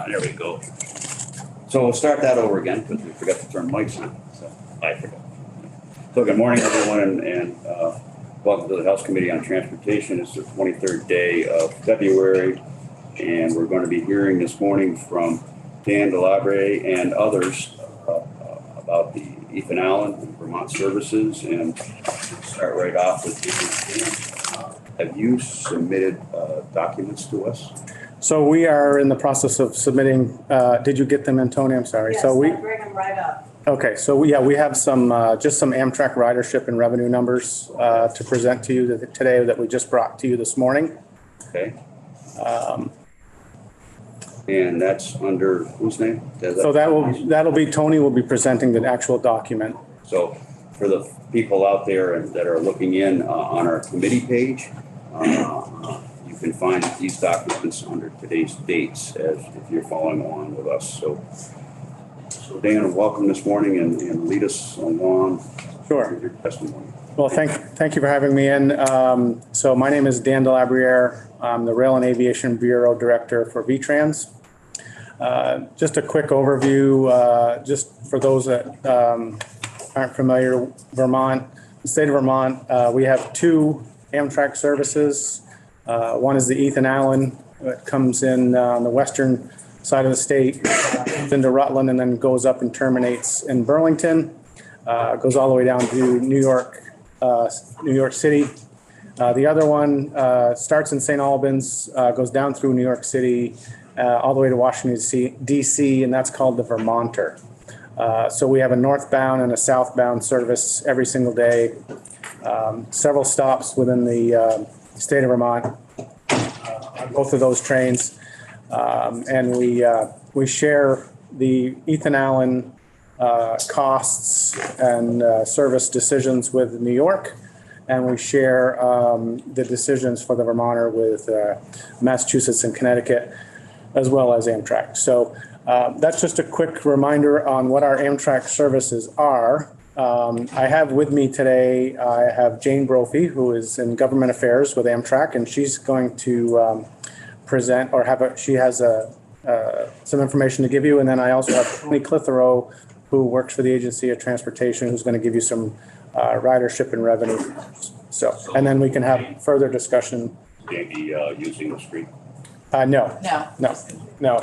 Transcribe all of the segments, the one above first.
there we go. So we'll start that over again because we forgot to turn mics on. So I forgot. So good morning, everyone, and welcome to the House Committee on Transportation. It's the 23rd day of February, and we're going to be hearing this morning from Dan DeLabre and others about the Ethan Allen and Vermont Services. And start right off with Dan. Have you submitted documents to us? So we are in the process of submitting. Did you get them in, Tony? I'm sorry. Yes, so I'll bring them right up. Okay, so we have some just some Amtrak ridership and revenue numbers to present to you today that we just brought to you this morning. Okay. And that's under whose name? So that'll be Tony will be presenting the actual document. So for the people out there that are looking in on our committee page, you can find these documents under today's dates as if you're following along with us. So Dan, welcome this morning and lead us along. Sure. With your testimony. Well, thank you for having me in. So my name is Dan DeLabre. I'm the Rail and Aviation Bureau Director for VTrans. Just a quick overview, just for those that aren't familiar, Vermont, the state of Vermont, we have two Amtrak services. One is the Ethan Allen that comes in on the western side of the state, into Rutland, and then goes up and terminates in Burlington, goes all the way down to New York City. The other one starts in St. Albans, goes down through New York City, all the way to Washington, D.C., and that's called the Vermonter. So we have a northbound and a southbound service every single day, several stops within the state of Vermont on both of those trains. And we share the Ethan Allen costs and service decisions with New York, and we share the decisions for the Vermonter with Massachusetts and Connecticut, as well as Amtrak. So that's just a quick reminder on what our Amtrak services are. I have with me today, I have Jane Brophy, who is in Government Affairs with Amtrak, and she's going to present or she has some information to give you. And then I also have Tony Clitheroe, who works for the Agency of Transportation, who's going to give you some ridership and revenue. So, and then we can have further discussion. Maybe using the street. No. No.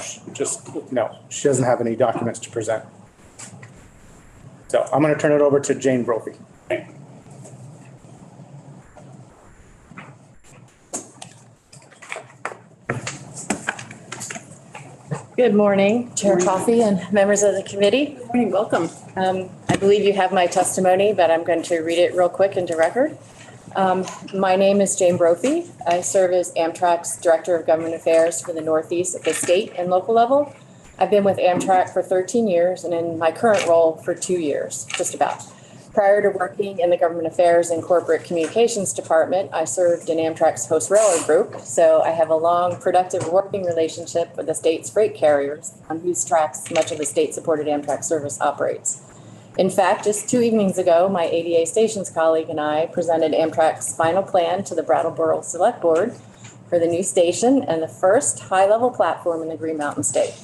She doesn't have any documents to present. So I'm going to turn it over to Jane Brophy. Okay. Good morning, Chair Coffey and members of the committee. Good morning, welcome. I believe you have my testimony, but I'm going to read it real quick into record. My name is Jane Brophy. I serve as Amtrak's Director of Government Affairs for the Northeast at the state and local level. I've been with Amtrak for 13 years and in my current role for 2 years, just about. Prior to working in the Government Affairs and Corporate Communications Department, I served in Amtrak's Host Railroad Group, so I have a long, productive working relationship with the state's freight carriers on whose tracks much of the state-supported Amtrak service operates. In fact, just 2 evenings ago, my ADA Stations colleague and I presented Amtrak's final plan to the Brattleboro Select Board for the new station and the first high-level platform in the Green Mountain State.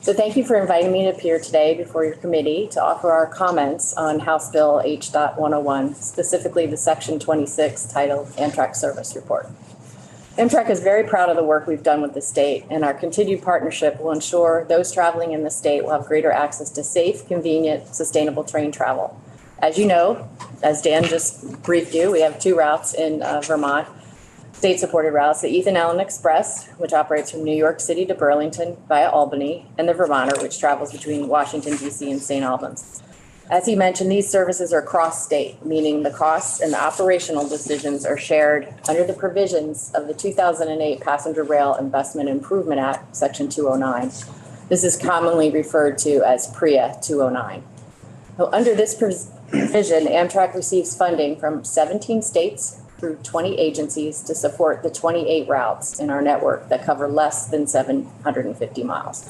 So thank you for inviting me to appear today before your committee to offer our comments on House Bill H.101, specifically the Section 26 titled Amtrak Service Report. Amtrak is very proud of the work we've done with the state, and our continued partnership will ensure those traveling in the state will have greater access to safe, convenient, sustainable train travel. As you know, as Dan just briefed you, we have 2 routes in Vermont, state-supported routes, the Ethan Allen Express, which operates from New York City to Burlington via Albany, and the Vermonter, which travels between Washington, D.C. and St. Albans. As he mentioned, these services are cross-state, meaning the costs and the operational decisions are shared under the provisions of the 2008 Passenger Rail Investment Improvement Act, Section 209. This is commonly referred to as PREA 209. So under this provision, Amtrak receives funding from 17 states through 20 agencies to support the 28 routes in our network that cover less than 750 miles.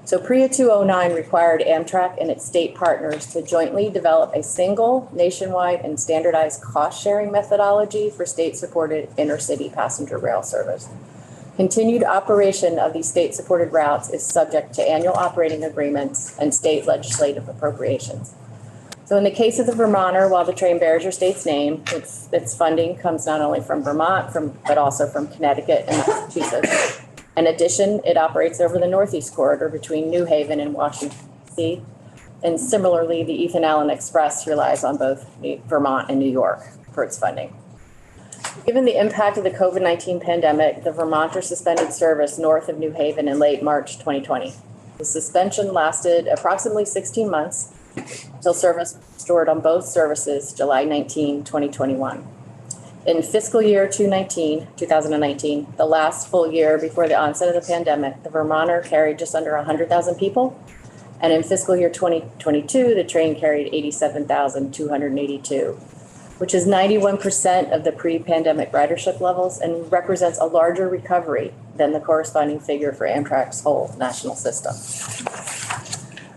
So PREA 209 required Amtrak and its state partners to jointly develop a single nationwide and standardized cost-sharing methodology for state-supported intercity passenger rail service. Continued operation of these state-supported routes is subject to annual operating agreements and state legislative appropriations. So in the case of the Vermonter, while the train bears your state's name, its funding comes not only from Vermont, but also from Connecticut and Massachusetts. In addition, it operates over the Northeast Corridor between New Haven and Washington, D.C. And similarly, the Ethan Allen Express relies on both Vermont and New York for its funding. Given the impact of the COVID-19 pandemic, the Vermonter suspended service north of New Haven in late March 2020. The suspension lasted approximately 16 months until service was restored on both services July 19, 2021. In fiscal year 2019, the last full year before the onset of the pandemic, the Vermonter carried just under 100,000 people. And in fiscal year 2022, the train carried 87,282, which is 91% of the pre-pandemic ridership levels and represents a larger recovery than the corresponding figure for Amtrak's whole national system.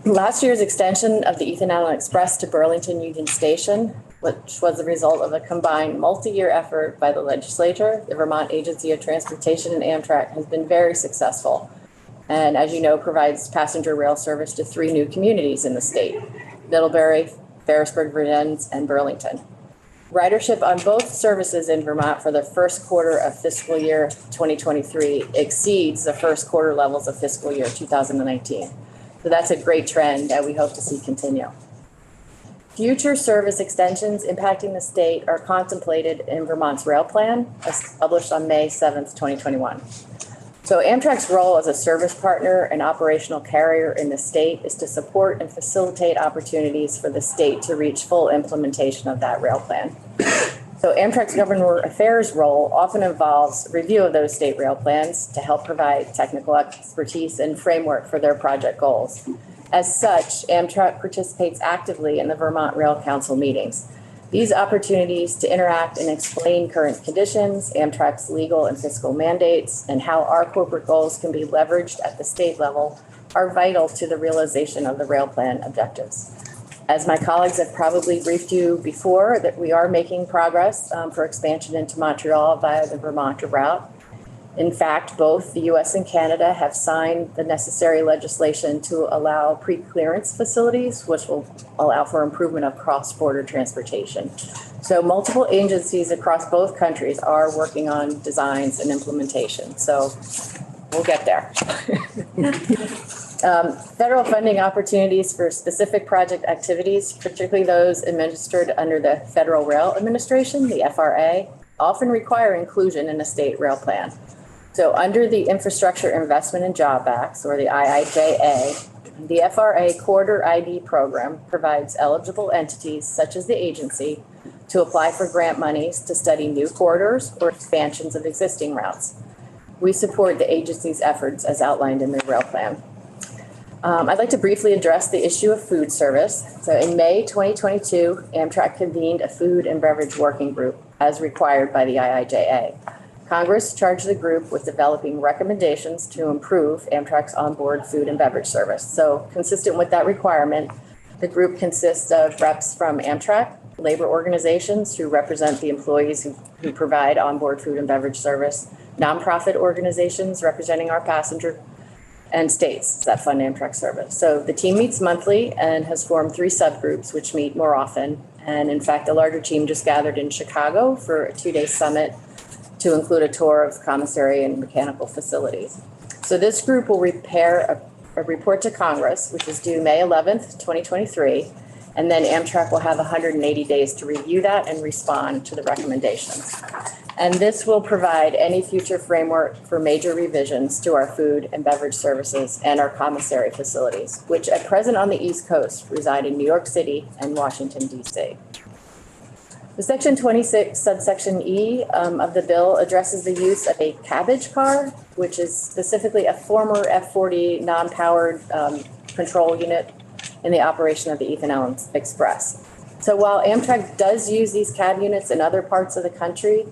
Last year's extension of the Ethan Allen Express to Burlington Union Station, which was the result of a combined multi-year effort by the legislature, the Vermont Agency of Transportation, and Amtrak, has been very successful. And as you know, provides passenger rail service to 3 new communities in the state: Middlebury, Ferrisburg, Vergennes, and Burlington. Ridership on both services in Vermont for the first quarter of fiscal year 2023 exceeds the first quarter levels of fiscal year 2019. So that's a great trend that we hope to see continue. Future service extensions impacting the state are contemplated in Vermont's rail plan, as published on May 7th, 2021. So Amtrak's role as a service partner and operational carrier in the state is to support and facilitate opportunities for the state to reach full implementation of that rail plan. So Amtrak's government affairs role often involves review of those state rail plans to help provide technical expertise and framework for their project goals. As such, Amtrak participates actively in the Vermont Rail Council meetings. These opportunities to interact and explain current conditions, Amtrak's legal and fiscal mandates, and how our corporate goals can be leveraged at the state level are vital to the realization of the rail plan objectives. As my colleagues have probably briefed you before, that we are making progress for expansion into Montreal via the Vermonter route. In fact, both the US and Canada have signed the necessary legislation to allow pre-clearance facilities, which will allow for improvement of cross-border transportation. So multiple agencies across both countries are working on designs and implementation. So we'll get there. Federal funding opportunities for specific project activities, particularly those administered under the Federal Rail Administration, the FRA, often require inclusion in a state rail plan. So under the Infrastructure Investment and Job Act, or the IIJA, the FRA Corridor ID program provides eligible entities such as the agency to apply for grant monies to study new corridors or expansions of existing routes. We support the agency's efforts as outlined in the rail plan. I'd like to briefly address the issue of food service. So in May 2022, Amtrak convened a food and beverage working group as required by the IIJA. Congress charged the group with developing recommendations to improve Amtrak's onboard food and beverage service. So consistent with that requirement, the group consists of reps from Amtrak, labor organizations who represent the employees who provide onboard food and beverage service, nonprofit organizations representing our passenger, and states that fund Amtrak service. So the team meets monthly and has formed 3 subgroups which meet more often. And in fact, a larger team just gathered in Chicago for a 2-day summit to include a tour of commissary and mechanical facilities. So this group will prepare a report to Congress, which is due May 11th, 2023. And then Amtrak will have 180 days to review that and respond to the recommendations. And this will provide any future framework for major revisions to our food and beverage services and our commissary facilities, which at present on the East Coast reside in New York City and Washington, D.C. The Section 26 subsection E of the bill addresses the use of a cabbage car, which is specifically a former F-40 non-powered control unit in the operation of the Ethan Allen Express. So while Amtrak does use these cab units in other parts of the country,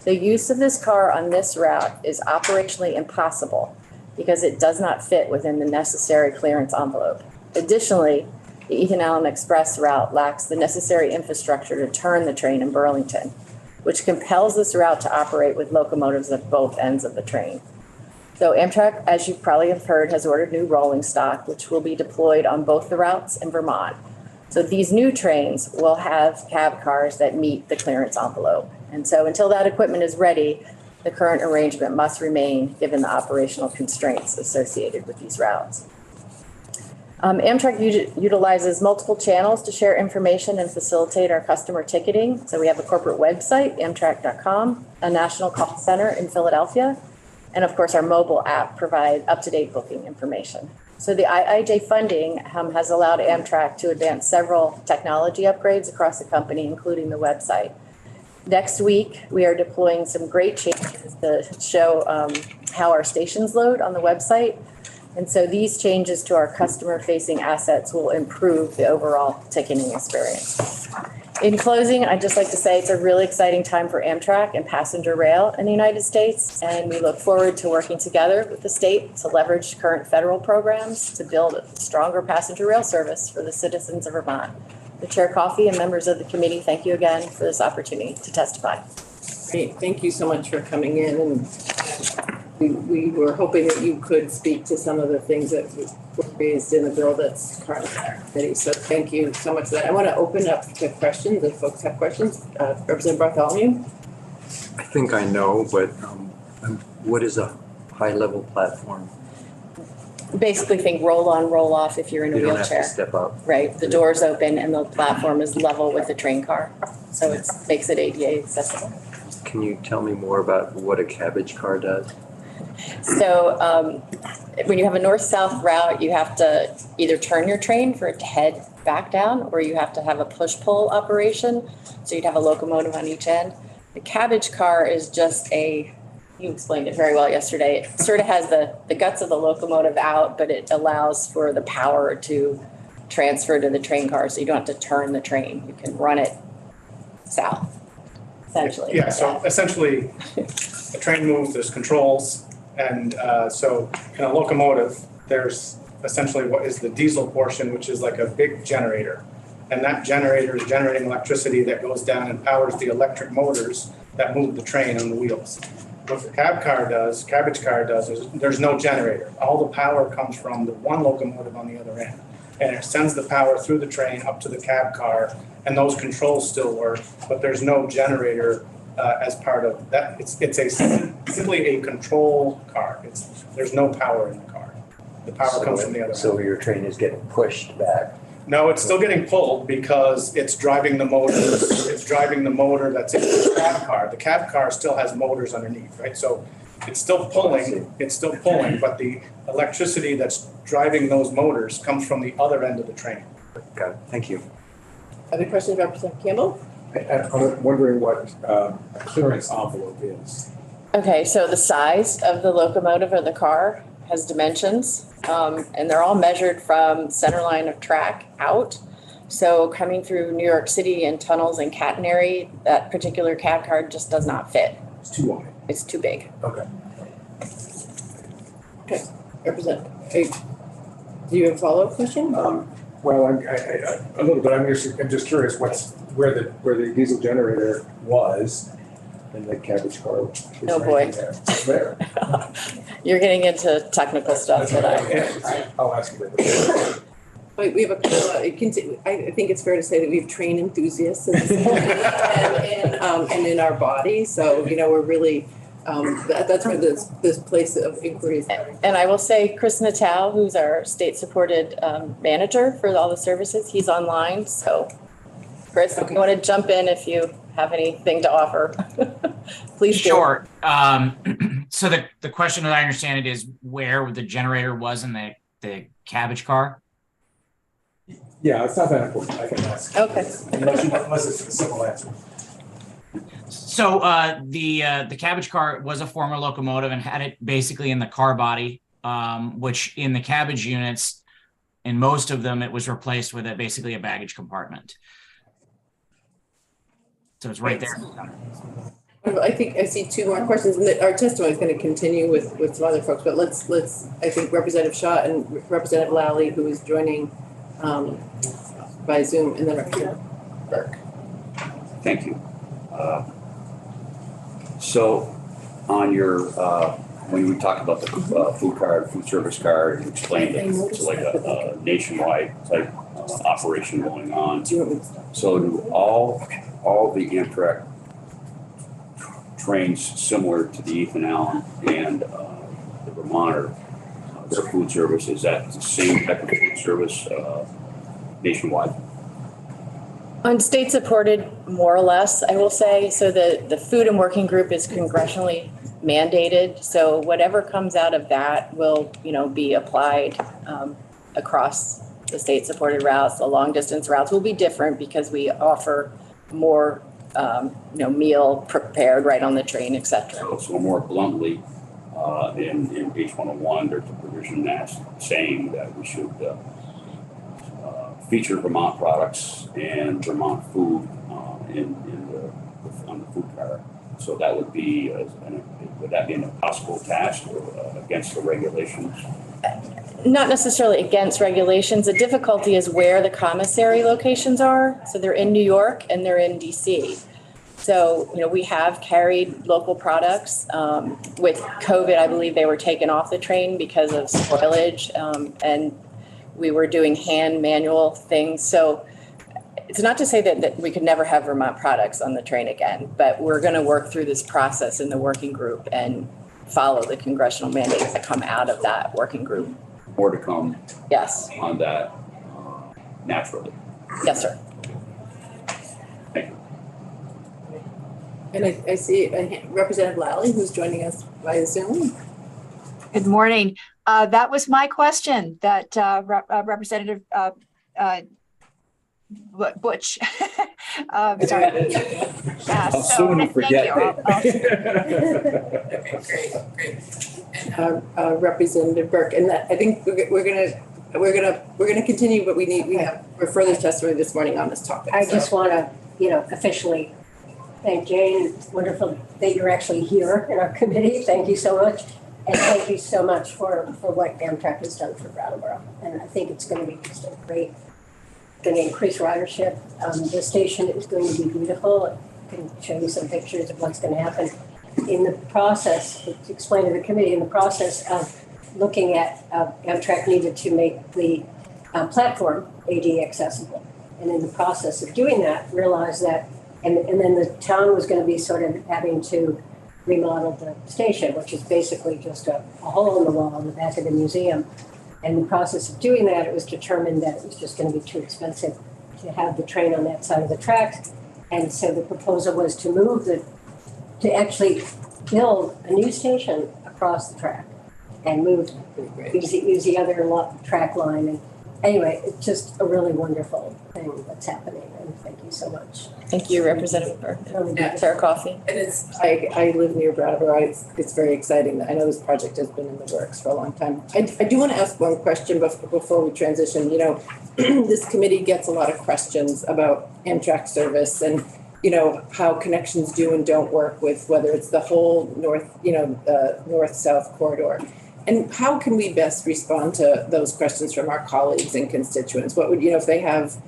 the use of this car on this route is operationally impossible because it does not fit within the necessary clearance envelope. Additionally, the Ethan Allen Express route lacks the necessary infrastructure to turn the train in Burlington, which compels this route to operate with locomotives at both ends of the train. So Amtrak, as you probably have heard, has ordered new rolling stock, which will be deployed on both the routes in Vermont. So these new trains will have cab cars that meet the clearance envelope. And so until that equipment is ready, the current arrangement must remain given the operational constraints associated with these routes. Amtrak utilizes multiple channels to share information and facilitate our customer ticketing. So we have a corporate website, amtrak.com, a national call center in Philadelphia, and of course our mobile app provide up-to-date booking information. So the IIJ funding has allowed Amtrak to advance several technology upgrades across the company, including the website. Next week, we are deploying some great changes to show how our stations load on the website. And so these changes to our customer-facing assets will improve the overall ticketing experience. In closing, I'd just like to say it's a really exciting time for Amtrak and passenger rail in the United States, and we look forward to working together with the state to leverage current federal programs to build a stronger passenger rail service for the citizens of Vermont. The Chair Coffey and members of the committee, thank you again for this opportunity to testify. Great, thank you so much for coming in, and we were hoping that you could speak to some of the things that were raised in the bill that's currently in our committee. So thank you so much for that. I want to open up to questions if folks have questions. Representative Bartholomew? I think I know, but what is a high-level platform? Basically think roll on, roll off if you're in a You don't have wheelchair. to step up. Right, the doors open and the platform is level with the train car. So it makes it ADA accessible. Can you tell me more about what a cabbage car does? So when you have a north-south route, you have to either turn your train for it to head back down, or you have to have a push-pull operation. So you'd have a locomotive on each end. The cabbage car is just you explained it very well yesterday. It sort of has the guts of the locomotive out, but it allows for the power to transfer to the train car. So you don't have to turn the train. You can run it south, essentially. Yeah, so essentially, the train moves, there's controls, and so in a locomotive, there's essentially what is the diesel portion, which is like a big generator. And that generator is generating electricity that goes down and powers the electric motors that move the train on the wheels. What the cabbage car does is there's no generator. All the power comes from the one locomotive on the other end. And it sends the power through the train up to the cab car, and those controls still work, but there's no generator as part of that. It's simply a control car. There's no power in the car. The power comes from the other end. So your train is getting pushed back. No, it's still getting pulled because it's driving the motor. It's driving the motor that's in the cab car. The cab car still has motors underneath, right? So it's still pulling. It's still pulling, but the electricity that's driving those motors comes from the other end of the train. Got it. Thank you. Other questions, Representative Campbell? I'm wondering what a clearance envelope is. Okay, so the size of the locomotive or the car has dimensions, and they're all measured from center line of track out. So coming through New York City and tunnels and catenary, that particular cab car just does not fit. It's too wide. It's too big. Okay. Okay, Representative, do you have a follow-up question? Well, a little bit. I'm just curious where the diesel generator was in the cabbage car. Oh, boy. There. You're getting into technical stuff that I'll ask you later. Wait, we have I think it's fair to say that we have train enthusiasts in this and in our body. So, we're really, that's where this place of inquiry is. And I will say Chris Natal, who's our state-supported manager for all the services, he's online. So Chris, if you want to jump in if you have anything to offer, please do. Sure. So the question, as I understand it, is where the generator was in the cabbage car? Yeah, it's not that important. I can ask. Okay. Unless it's a simple answer. So the cabbage car was a former locomotive and had it basically in the car body, which in the cabbage units, in most of them, it was replaced with basically a baggage compartment. So it's right there. I think I see two more questions, and our testimony is going to continue with some other folks. But let's I think Representative Shaw and Representative Lally, who is joining by Zoom, and then Representative Burke. Thank you. So on your when we talked about the food card, food service card, and explained that it's like a nationwide type operation going on. Do you want me to stop? So do all the Amtrak trains similar to the Ethan Allen and the Vermonter, their food service, is that the same type of food service nationwide? On state supported, more or less, I will say. So the food and working group is congressionally mandated. So whatever comes out of that will, be applied across the state supported routes. The long distance routes will be different because we offer more, meal prepared right on the train, et cetera. So more bluntly, in H101, there's a provision that's saying that we should feature Vermont products and Vermont food on the food card. So that would be, would that be an impossible task or against the regulations? Not necessarily against regulations. The difficulty is where the commissary locations are. So they're in New York and they're in DC. So, we have carried local products. With COVID, I believe they were taken off the train because of spoilage, and we were doing manual things. So it's not to say that we could never have Vermont products on the train again, but we're going to work through this process in the working group and follow the congressional mandates that come out of that working group. More to come Yes. on that naturally. Yes, sir. Thank you. And I see Representative Lally, who's joining us via Zoom. Good morning. That was my question that Representative Butch. Sorry. Yeah, How soon you forget And Representative Burke, and I think we're gonna continue, but we have further testimony this morning on this topic. I just want to, officially thank Jane. It's wonderful that you're actually here in our committee. Thank you so much. And thank you so much for what Amtrak has done for Brattleboro. And I think it's going to be just a great, going to increase ridership. The station is going to be beautiful. I can show you some pictures of what's going to happen. In the process, to explain to the committee, in the process of looking at Amtrak needed to make the platform AD accessible. And in the process of doing that, realized that, and then the town was going to be sort of having to remodel the station, which is basically just a hole in the wall in the back of the museum. And in the process of doing that, it was determined that it was just going to be too expensive to have the train on that side of the tracks. And so the proposal was to actually build a new station across the track and use the other track line. And anyway, it's just a really wonderful thing that's happening. And thank you so much. Thank you, Representative Burke. Sarah Coffey. And I live near Brattleboro. It's very exciting. I know this project has been in the works for a long time. I do want to ask one question before we transition. This committee gets a lot of questions about Amtrak service and, how connections do and don't work with whether it's the whole north-south corridor. And how can we best respond to those questions from our colleagues and constituents? What would, if they have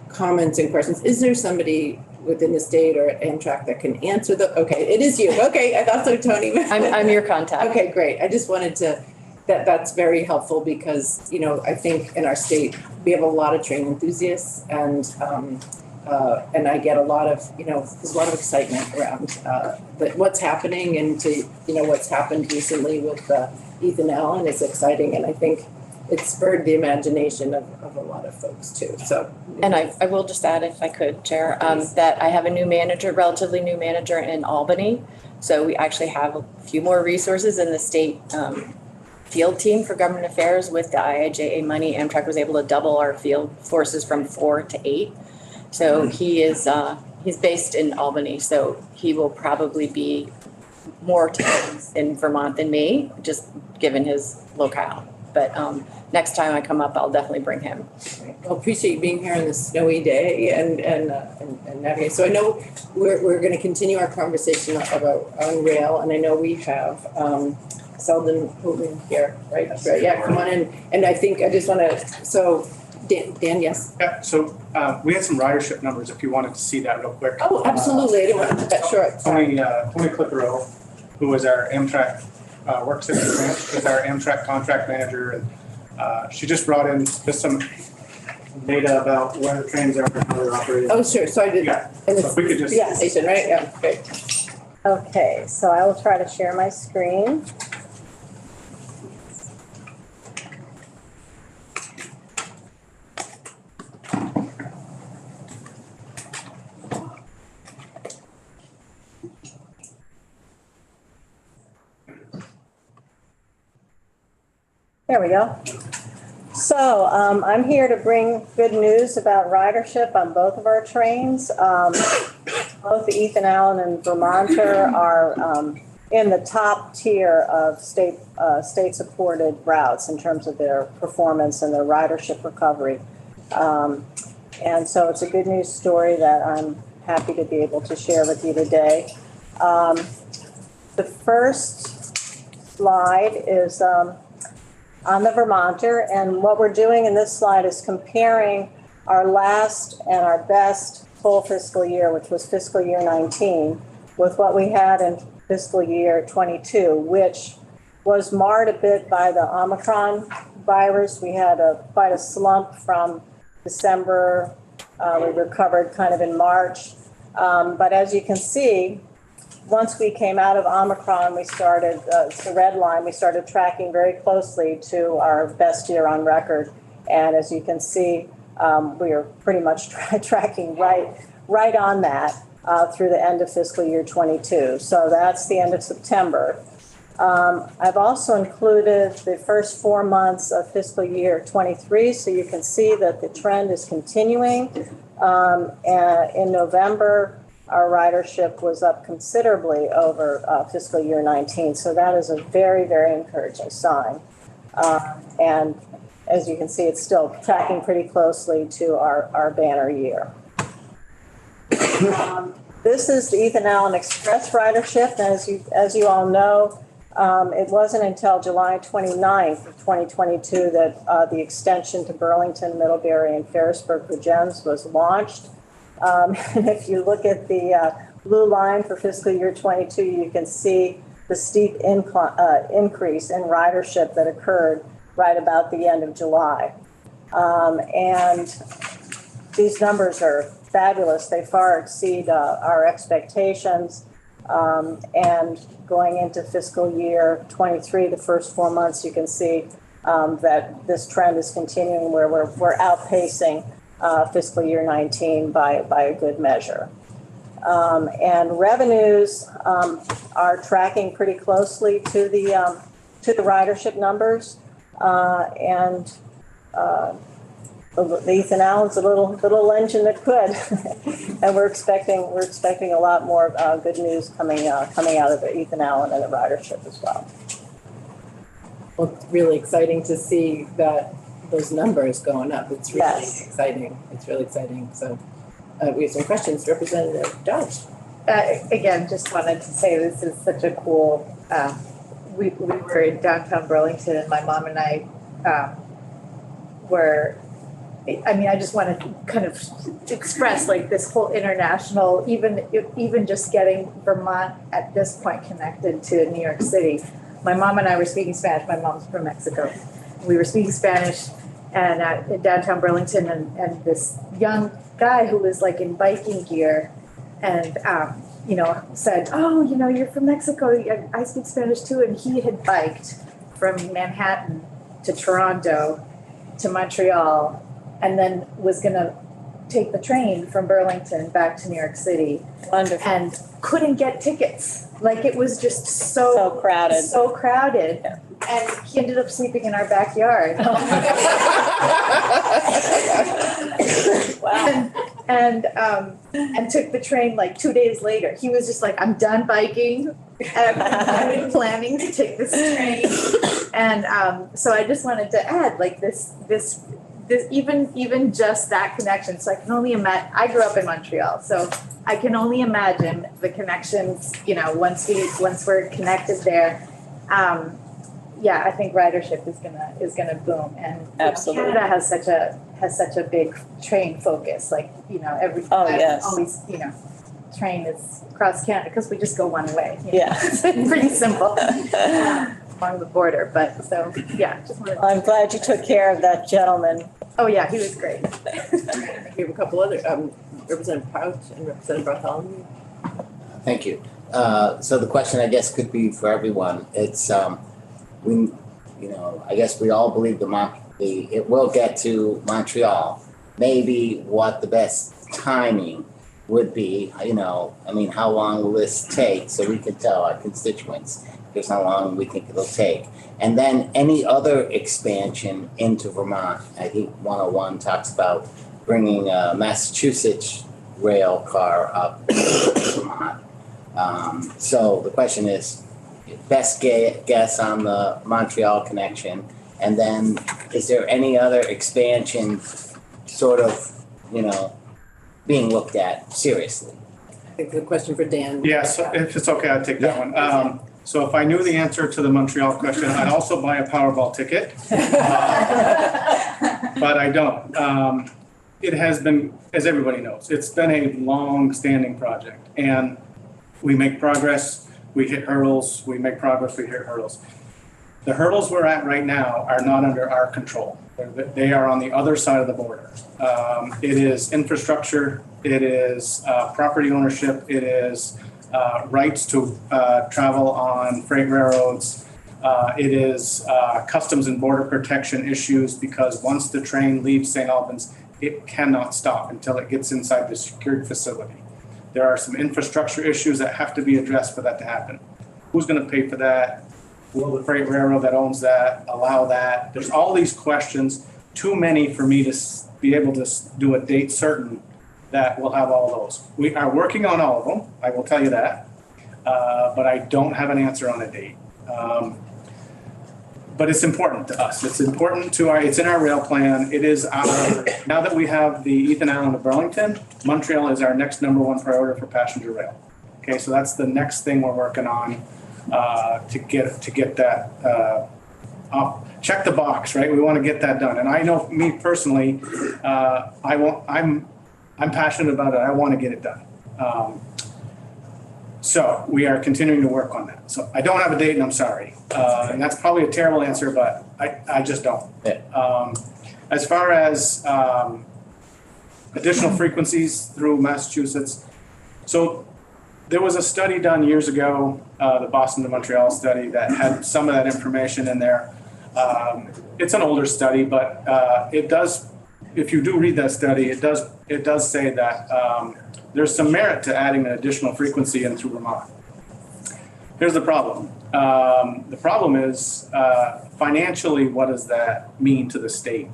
comments and questions, is there somebody within the state or at Amtrak that can answer okay, it is you. Okay, I thought so, Tony. I'm your contact. Okay, great. I just wanted to, that's very helpful because, I think in our state, we have a lot of train enthusiasts and I get a lot of, there's a lot of excitement around what's happening and what's happened recently with Ethan Allen is exciting. And I think it spurred the imagination of a lot of folks too. So, and I will just add, if I could, Chair, that I have a relatively new manager in Albany. So we actually have a few more resources in the state field team for government affairs. With the IIJA money, Amtrak was able to double our field forces from 4 to 8. So he's based in Albany. So he will probably be more times in Vermont than me, just given his locale. But next time I come up, I'll definitely bring him. Well, appreciate you being here on this snowy day and navigate. So I know we're going to continue our conversation about on rail, and I know we have Selden Houghton here, right? Yeah, come on in. And I think I just want to. So Dan, yes. Yeah. So we had some ridership numbers. If you wanted to see that real quick. Oh, absolutely. I didn't want to cut that short. Tony Clipero, who was our Amtrak works at Advance, is our Amtrak contract manager. And she just brought in just some data about where the trains are and how they're operating. Oh, sure, so I did. Yeah, And so it's, if we could just. yeah, station, right? Yeah, great. Okay, so I will try to share my screen. There we go. So I'm here to bring good news about ridership on both of our trains. Both the Ethan Allen and Vermonter are in the top tier of state-supported routes in terms of their performance and their ridership recovery. And so it's a good news story that I'm happy to be able to share with you today. The first slide is on the Vermonter, and what we're doing in this slide is comparing our last and our best full fiscal year, which was fiscal year 19, with what we had in fiscal year 22, which was marred a bit by the Omicron virus. We had quite a slump from December. We recovered kind of in March. But as you can see, once we came out of Omicron, we started, it's the red line, we started tracking very closely to our best year on record. And as you can see, we are pretty much tracking right on that through the end of fiscal year 22. So that's the end of September. I've also included the first 4 months of fiscal year 23, so you can see that the trend is continuing. And in November, our ridership was up considerably over fiscal year 19. So that is a very, very encouraging sign. And as you can see, it's still tracking pretty closely to our banner year. This is the Ethan Allen Express ridership. And as you all know, it wasn't until July 29th of 2022 that the extension to Burlington, Middlebury, and Ferrisburg for GEMS was launched. And if you look at the blue line for fiscal year 22, you can see the steep increase in ridership that occurred right about the end of July. And these numbers are fabulous. They far exceed our expectations. And going into fiscal year 23, the first 4 months, you can see that this trend is continuing where we're outpacing fiscal year 19 by a good measure. And revenues are tracking pretty closely to the ridership numbers. And the Ethan Allen's a little engine that could, and we're expecting a lot more good news coming out of the Ethan Allen and the ridership as well. Well, it's really exciting to see that those numbers going up. It's really exciting. It's really exciting. So we have some questions. Representative Dodge. Again, just wanted to say this is such a cool, we were in downtown Burlington and my mom and I I just want to kind of express like this whole international, even just getting Vermont at this point connected to New York City. My mom and I were speaking Spanish. My mom's from Mexico. We were speaking Spanish and in downtown Burlington, and this young guy who was like in biking gear and said, "Oh, you're from Mexico. I speak Spanish too." And he had biked from Manhattan to Toronto to Montreal, and then was going to take the train from Burlington back to New York City. Wonderful. And couldn't get tickets. Like it was just so crowded. So crowded. Yeah. And he ended up sleeping in our backyard. Wow. And took the train like 2 days later. He was just like, "I'm done biking. I've been planning to take this train." And so I just wanted to add like this even just that connection. So I can only imagine. I grew up in Montreal, so I can only imagine the connections. Once we're connected there. I think ridership is gonna boom, and Absolutely. Canada has such a big train focus. Like every Oh, yes. always train is across Canada, because we just go one way. you know. Yeah. It's pretty simple along the border, but so, yeah. Just wanted to- I'm glad you took care of that gentleman. Oh, yeah, he was great. We have a couple other, Representative Pouch and Representative Bartholomew. Thank you. So the question, I guess, could be for everyone. It's, I guess we all believe it will get to Montreal. Maybe what the best timing would be, how long will this take so we can tell our constituents just how long we think it'll take. And then any other expansion into Vermont. I think 101 talks about bringing a Massachusetts rail car up to Vermont. So the question is, best guess on the Montreal connection, and then is there any other expansion sort of, being looked at seriously? I think the question for Dan. Yes, if it's okay, I'll take that one. So if I knew the answer to the Montreal question, I'd also buy a Powerball ticket. But I don't. It has been, as everybody knows, it's been a long-standing project, and we make progress, we hit hurdles, we make progress, we hit hurdles. The hurdles we're at right now are not under our control. They are on the other side of the border. It is infrastructure, it is property ownership, it is rights to travel on freight railroads. It is customs and border protection issues, because once the train leaves St. Albans, it cannot stop until it gets inside the secured facility. There are some infrastructure issues that have to be addressed for that to happen. Who's going to pay for that? Will the freight railroad that owns that allow that? There's all these questions, too many for me to be able to do a date certain that we'll have all those. We are working on all of them, I will tell you that, but I don't have an answer on a date. But it's important to us. It's important to it's in our rail plan. It is now that we have the Ethan Allen to Burlington, Montreal is our next #1 priority for passenger rail. Okay, so that's the next thing we're working on to get that off. Check the box, right? We want to get that done. And I know me personally, I'm passionate about it. I want to get it done. So we are continuing to work on that. So I don't have a date, and I'm sorry. And that's probably a terrible answer, but I just don't. Yeah. As far as additional frequencies through Massachusetts, so there was a study done years ago, the Boston to Montreal study, that had some of that information in there. It's an older study, but it does, if you do read that study, it does say that there's some merit to adding an additional frequency in through Vermont. Here's the problem. The problem is financially, what does that mean to the state?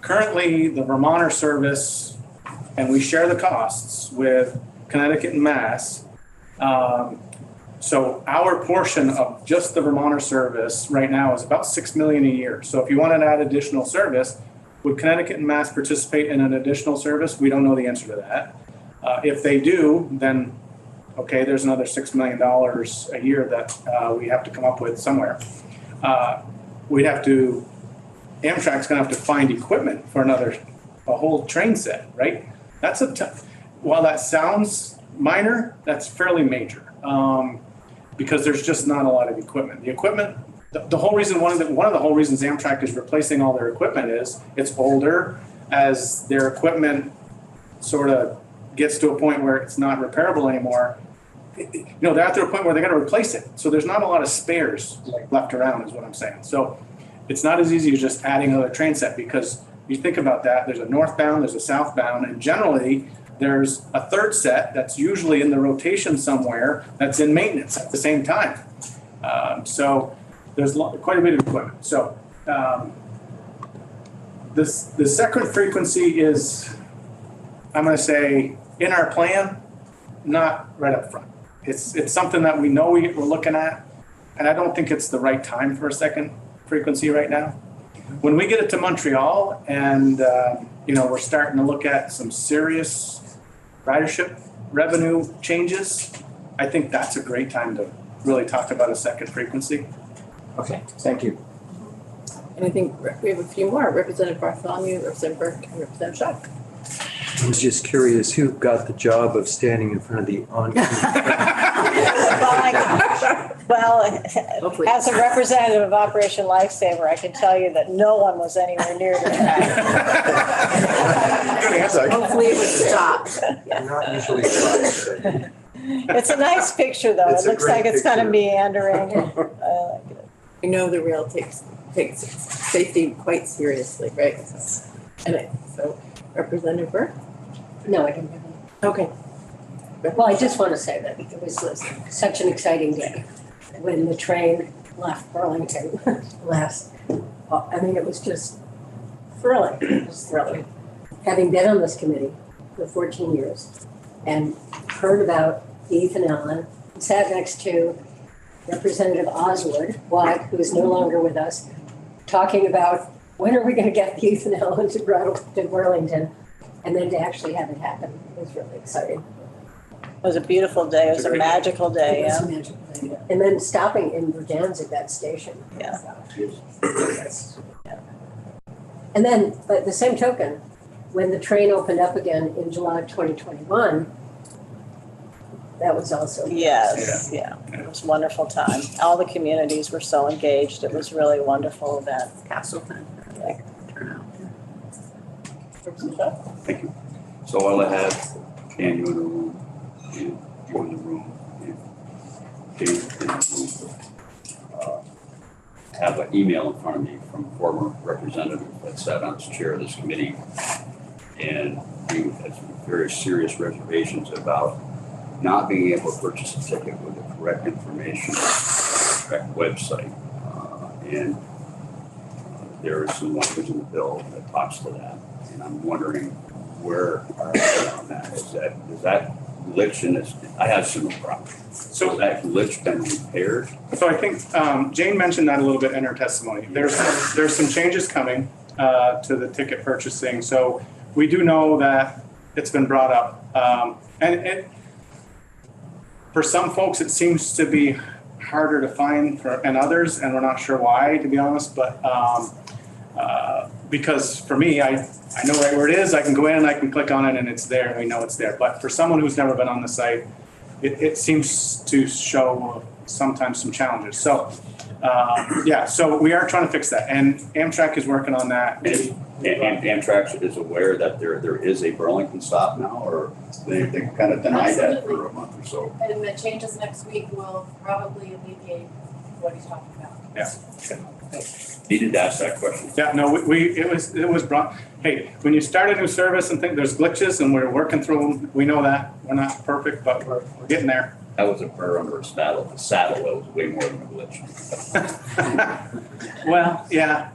Currently, the Vermonter service, and we share the costs with Connecticut and Mass. So our portion of just the Vermonter service right now is about $6 million a year. So if you want to add additional service, would Connecticut and Mass participate in an additional service? We don't know the answer to that. If they do, then okay, there's another $6 million a year that we have to come up with somewhere. Amtrak's gonna have to find equipment for a whole train set, right? That's while that sounds minor, that's fairly major, because there's just not a lot of equipment. The equipment, the whole reason, one of the whole reasons Amtrak is replacing all their equipment is it's older. As their equipment sort of gets to a point where it's not repairable anymore, they're at their point where they're going to replace it. So there's not a lot of spares left around, is what I'm saying. So it's not as easy as just adding another train set, because you think about that, there's a northbound, there's a southbound, and generally there's a third set that's usually in the rotation somewhere that's in maintenance at the same time. So there's quite a bit of equipment. So the second frequency is, I'm going to say, in our plan, not right up front. It's something that we know we're looking at, and I don't think it's the right time for a second frequency right now. When we get it to Montreal and we're starting to look at some serious ridership revenue changes, I think that's a great time to really talk about a second frequency. Okay, thank you. And I think we have a few more. Representative Bartholomew, Representative Burke, and Representative Schacht. I was just curious, who got the job of standing in front of the oncoming Well, Hopefully. as a representative of Operation Lifesaver, I can tell you that no one was anywhere near to that. Good answer. Hopefully it would stop. I'm not usually excited. It's a nice picture, though. It's It a looks like great it's kind of picture. meandering. I like it. I know the rail takes safety quite seriously, right? So Representative Burke? No, I didn't have any. Okay. Well, I just want to say that it was such an exciting day when the train left Burlington last. I mean, it was just thrilling. It was thrilling. Having been on this committee for 14 years and heard about Ethan Allen, sat next to Representative Oswald Watt, who is no longer with us, talking about when are we going to get Ethan Allen to Burlington, and then to actually have it happen was really exciting. It was a beautiful day. It was a magical day, It was yeah. a magical day. And then stopping in Verdansk at that station. Yeah. And then, by the same token, when the train opened up again in July of 2021, that was also. Yes, yeah. It was a wonderful time. All the communities were so engaged. It was really a wonderful event. Castleton. Turnout. Thank you. So while I have Dan, you in the room, and you in the room, and Dave in the room, I have an email in front of me from a former representative that sat on the chair of this committee, and he had some very serious reservations about not being able to purchase a ticket with the correct information, correct website, and there is some language in the bill that talks to that, and I'm wondering where are we on that? Is that glitch in this? I have some problem. So has that glitch been repaired? So I think Jane mentioned that a little bit in her testimony. There's some changes coming to the ticket purchasing. So we do know that it's been brought up. And for some folks, it seems to be harder to find and others, and we're not sure why, to be honest. But because for me, I know right where it is. I can go in and I can click on it and it's there and we know it's there. But for someone who's never been on the site, it seems to show sometimes some challenges. So so we are trying to fix that, and Amtrak is working on that. And Amtrak is aware that there is a Burlington stop now, or they kind of denied that for a month or so. And the changes next week will probably alleviate what he's talking about. Yeah. Needed to ask that question. Yeah, no, it was brought, hey, when you start a new service and think there's glitches and we're working through them, we know that. We're not perfect, but we're getting there. That was a burr under a saddle. The saddle was way more than a glitch. Well, yeah,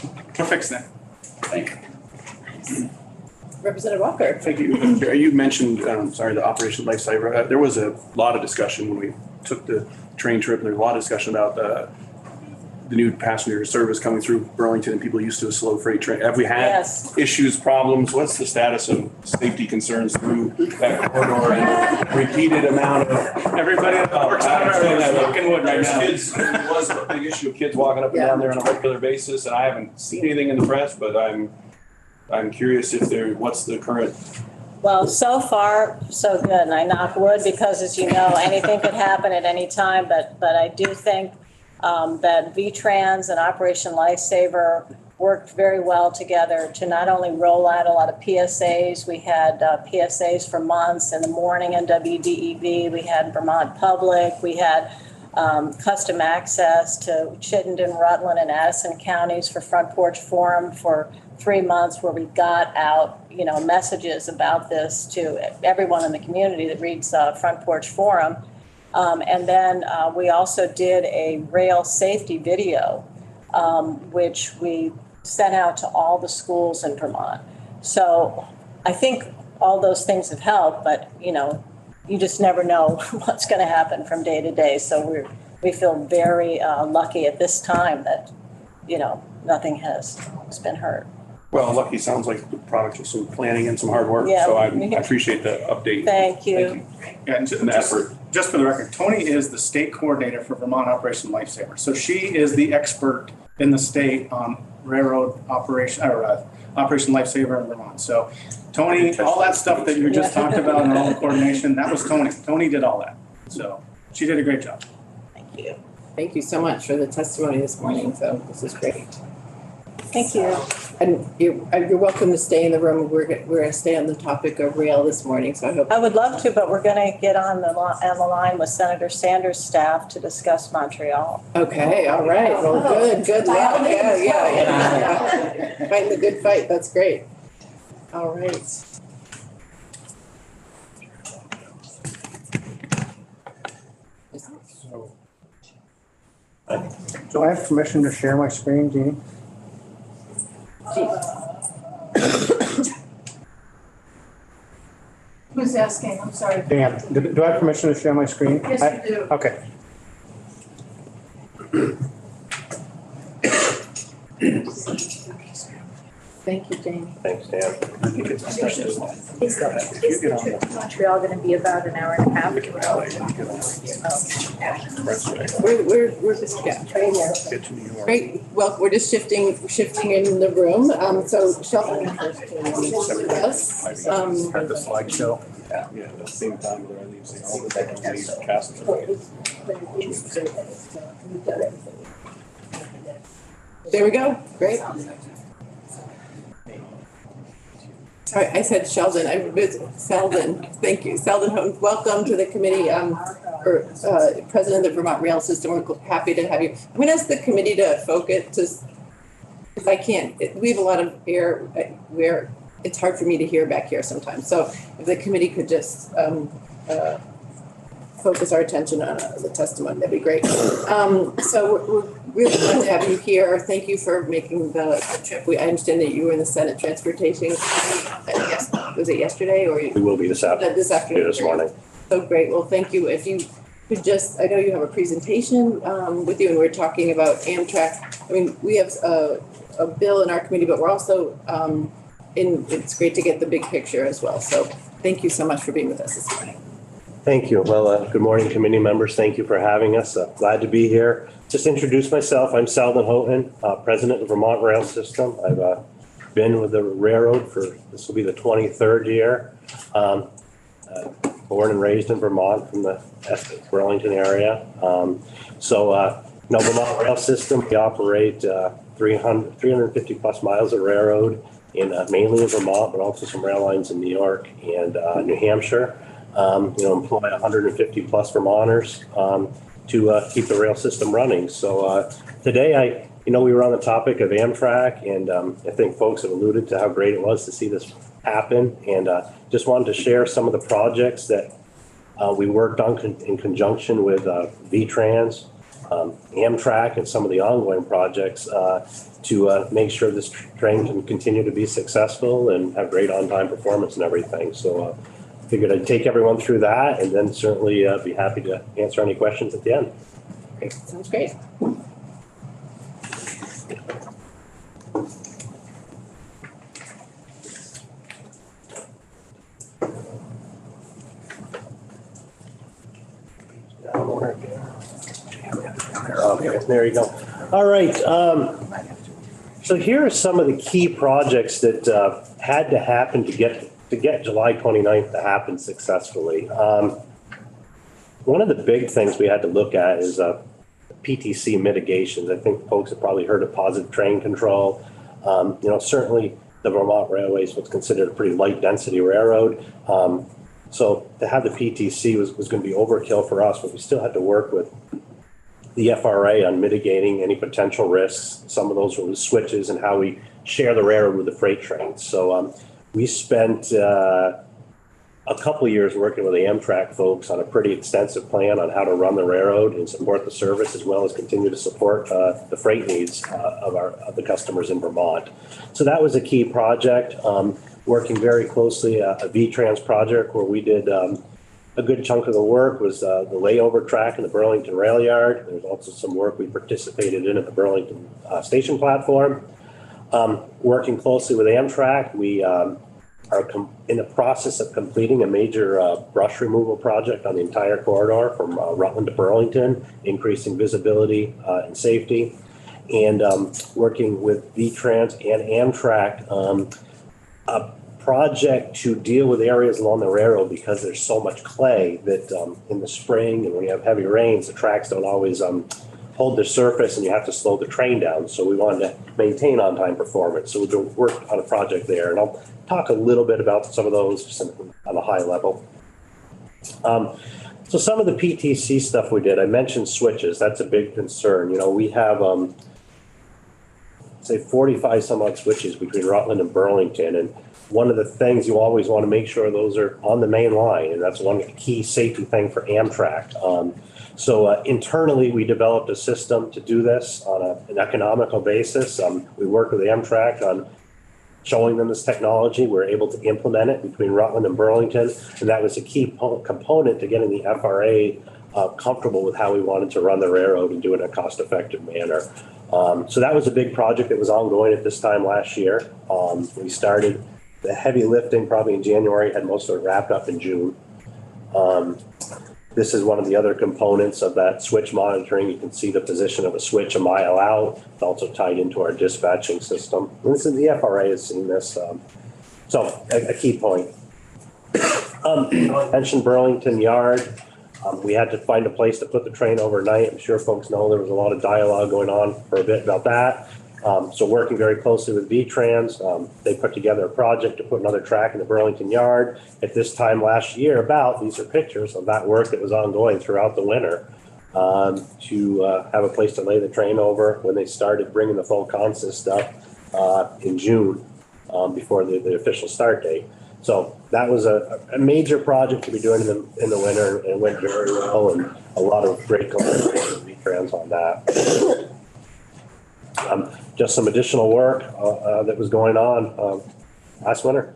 we're fixing it. Thank you. Representative Walker. Thank you. You mentioned, the Operation Lifesaver. There was a lot of discussion when we took the train trip. There was a lot of discussion about the new passenger service coming through Burlington and people used to a slow freight train. Have we had issues, problems? What's the status of safety concerns through that corridor and repeated amount of everybody that works on it is looking wood right now. Kids, there was a big issue of kids walking up and down there on a regular basis, and I haven't seen anything in the press, but I'm curious what's the current. Well, so far, so good. And I knock wood because, as you know, anything could happen at any time. But I do think that VTrans and Operation Lifesaver worked very well together to not only roll out a lot of PSAs. We had PSAs for months in the morning in WDEV. We had Vermont Public. We had custom access to Chittenden, Rutland, and Addison counties for Front Porch Forum for 3 months, where we got out, messages about this to everyone in the community that reads Front Porch Forum. And then we also did a rail safety video, which we sent out to all the schools in Vermont. So I think all those things have helped, but you just never know what's going to happen from day to day. So we feel very lucky at this time that nothing has been hurt. Well, lucky sounds like the product of some planning and some hard work. Yeah. So I appreciate the update. Thank you. Yeah, and just for the record, Tony is the state coordinator for Vermont Operation Lifesaver. So she is the expert in the state on railroad operation, or Operation Lifesaver in Vermont. So Tony, all that stuff that you just talked about and all the coordination, that was Tony. Tony did all that. So she did a great job. Thank you. Thank you so much for the testimony this morning. So this is great. Thank you. And you're welcome to stay in the room. We're going to stay on the topic of rail this morning. So I hope. I would love to, but we're going to get on the line with Senator Sanders' staff to discuss Montreal. Okay. All right. Well, good luck. Yeah. Fighting the good fight. That's great. All right. Do I have permission to share my screen, Jeannie? Who's asking? I'm sorry. Dan, do I have permission to share my screen? Yes, you do. Okay. Thank you, Jane. Thanks, Dan. Is the trip to Montreal going to be about an hour and a half? We're just train there. Great. Well, we're just shifting in the room. So Sheldon first with us. Have the slideshow. Yeah, at the same time where I leave, see all the different casts. There we go. Great. Sorry, I said Sheldon. I'm with Selden. Thank you. Selden Houghton, welcome to the committee, President of the Vermont Rail System. We're happy to have you. I'm going to ask the committee to focus, if I can. We have a lot of air where it's hard for me to hear back here sometimes. So if the committee could just focus our attention on the testimony, that'd be great. So we're really glad to have you here. Thank you for making the trip. I understand that you were in the Senate Transportation. Yes, was it yesterday or? We will be this afternoon. This afternoon. This morning. So great. Well, thank you. If you could just, I know you have a presentation with you, and we're talking about Amtrak. I mean, we have a bill in our committee, but we're also it's great to get the big picture as well. So thank you so much for being with us this morning. Thank you. Well, good morning, committee members. Thank you for having us. Glad to be here. Just introduce myself. I'm Selden Houghton, President of Vermont Rail System. I've been with the railroad for, this will be the 23rd year. Born and raised in Vermont from the Essex, Burlington area. Vermont Rail System, we operate 350 plus miles of railroad in mainly in Vermont, but also some rail lines in New York and New Hampshire. Employ 150 plus Vermonters to keep the rail system running. So today, we were on the topic of Amtrak, and I think folks have alluded to how great it was to see this happen. And just wanted to share some of the projects that we worked on in conjunction with VTrans, Amtrak, and some of the ongoing projects to make sure this train can continue to be successful and have great on-time performance and everything. So figured I'd take everyone through that, and then certainly be happy to answer any questions at the end. Great. Sounds great. Okay, there you go. All right. So here are some of the key projects that had to happen to get July 29th to happen successfully. One of the big things we had to look at is PTC mitigations. I think folks have probably heard of positive train control. Certainly the Vermont Railway is what's considered a pretty light density railroad. So to have the PTC was going to be overkill for us, but we still had to work with the FRA on mitigating any potential risks. Some of those were the switches and how we share the railroad with the freight trains. So we spent a couple of years working with the Amtrak folks on a pretty extensive plan on how to run the railroad and support the service, as well as continue to support the freight needs of the customers in Vermont. So that was a key project. Working very closely, a VTrans project where we did a good chunk of the work was the layover track in the Burlington Rail Yard. There's also some work we participated in at the Burlington station platform. Working closely with Amtrak, we are in the process of completing a major brush removal project on the entire corridor from Rutland to Burlington, increasing visibility and safety. and working with V-Trans and Amtrak, a project to deal with areas along the railroad because there's so much clay that in the spring and when you have heavy rains, the tracks don't always hold their surface and you have to slow the train down. So we wanted to maintain on-time performance. So we worked on a project there, and I'll talk a little bit about some of those just on a high level. So some of the PTC stuff we did, I mentioned switches. That's a big concern. You know, we have say 45 some odd switches between Rutland and Burlington, and one of the things you always want to make sure those are on the main line, and that's one key safety thing for Amtrak. So internally, we developed a system to do this on an economical basis. We worked with Amtrak on showing them this technology. We're able to implement it between Rutland and Burlington, and that was a key component to getting the FRA comfortable with how we wanted to run the railroad and do it in a cost-effective manner. So that was a big project that was ongoing at this time last year. We started the heavy lifting probably in January, had most of it wrapped up in June. This is one of the other components of that switch monitoring. You can see the position of a switch a mile out. It's also tied into our dispatching system. And this is, the FRA has seen this. So a key point. I mentioned Burlington Yard. We had to find a place to put the train overnight. I'm sure folks know there was a lot of dialogue going on for a bit about that. So working very closely with V-Trans, they put together a project to put another track in the Burlington Yard. At this time last year, these are pictures of that work that was ongoing throughout the winter to have a place to lay the train over when they started bringing the full consist up in June before the official start date. So that was a major project to be doing in the winter, and it went very well, and a lot of great collaboration with V-Trans on that. Just some additional work that was going on last winter.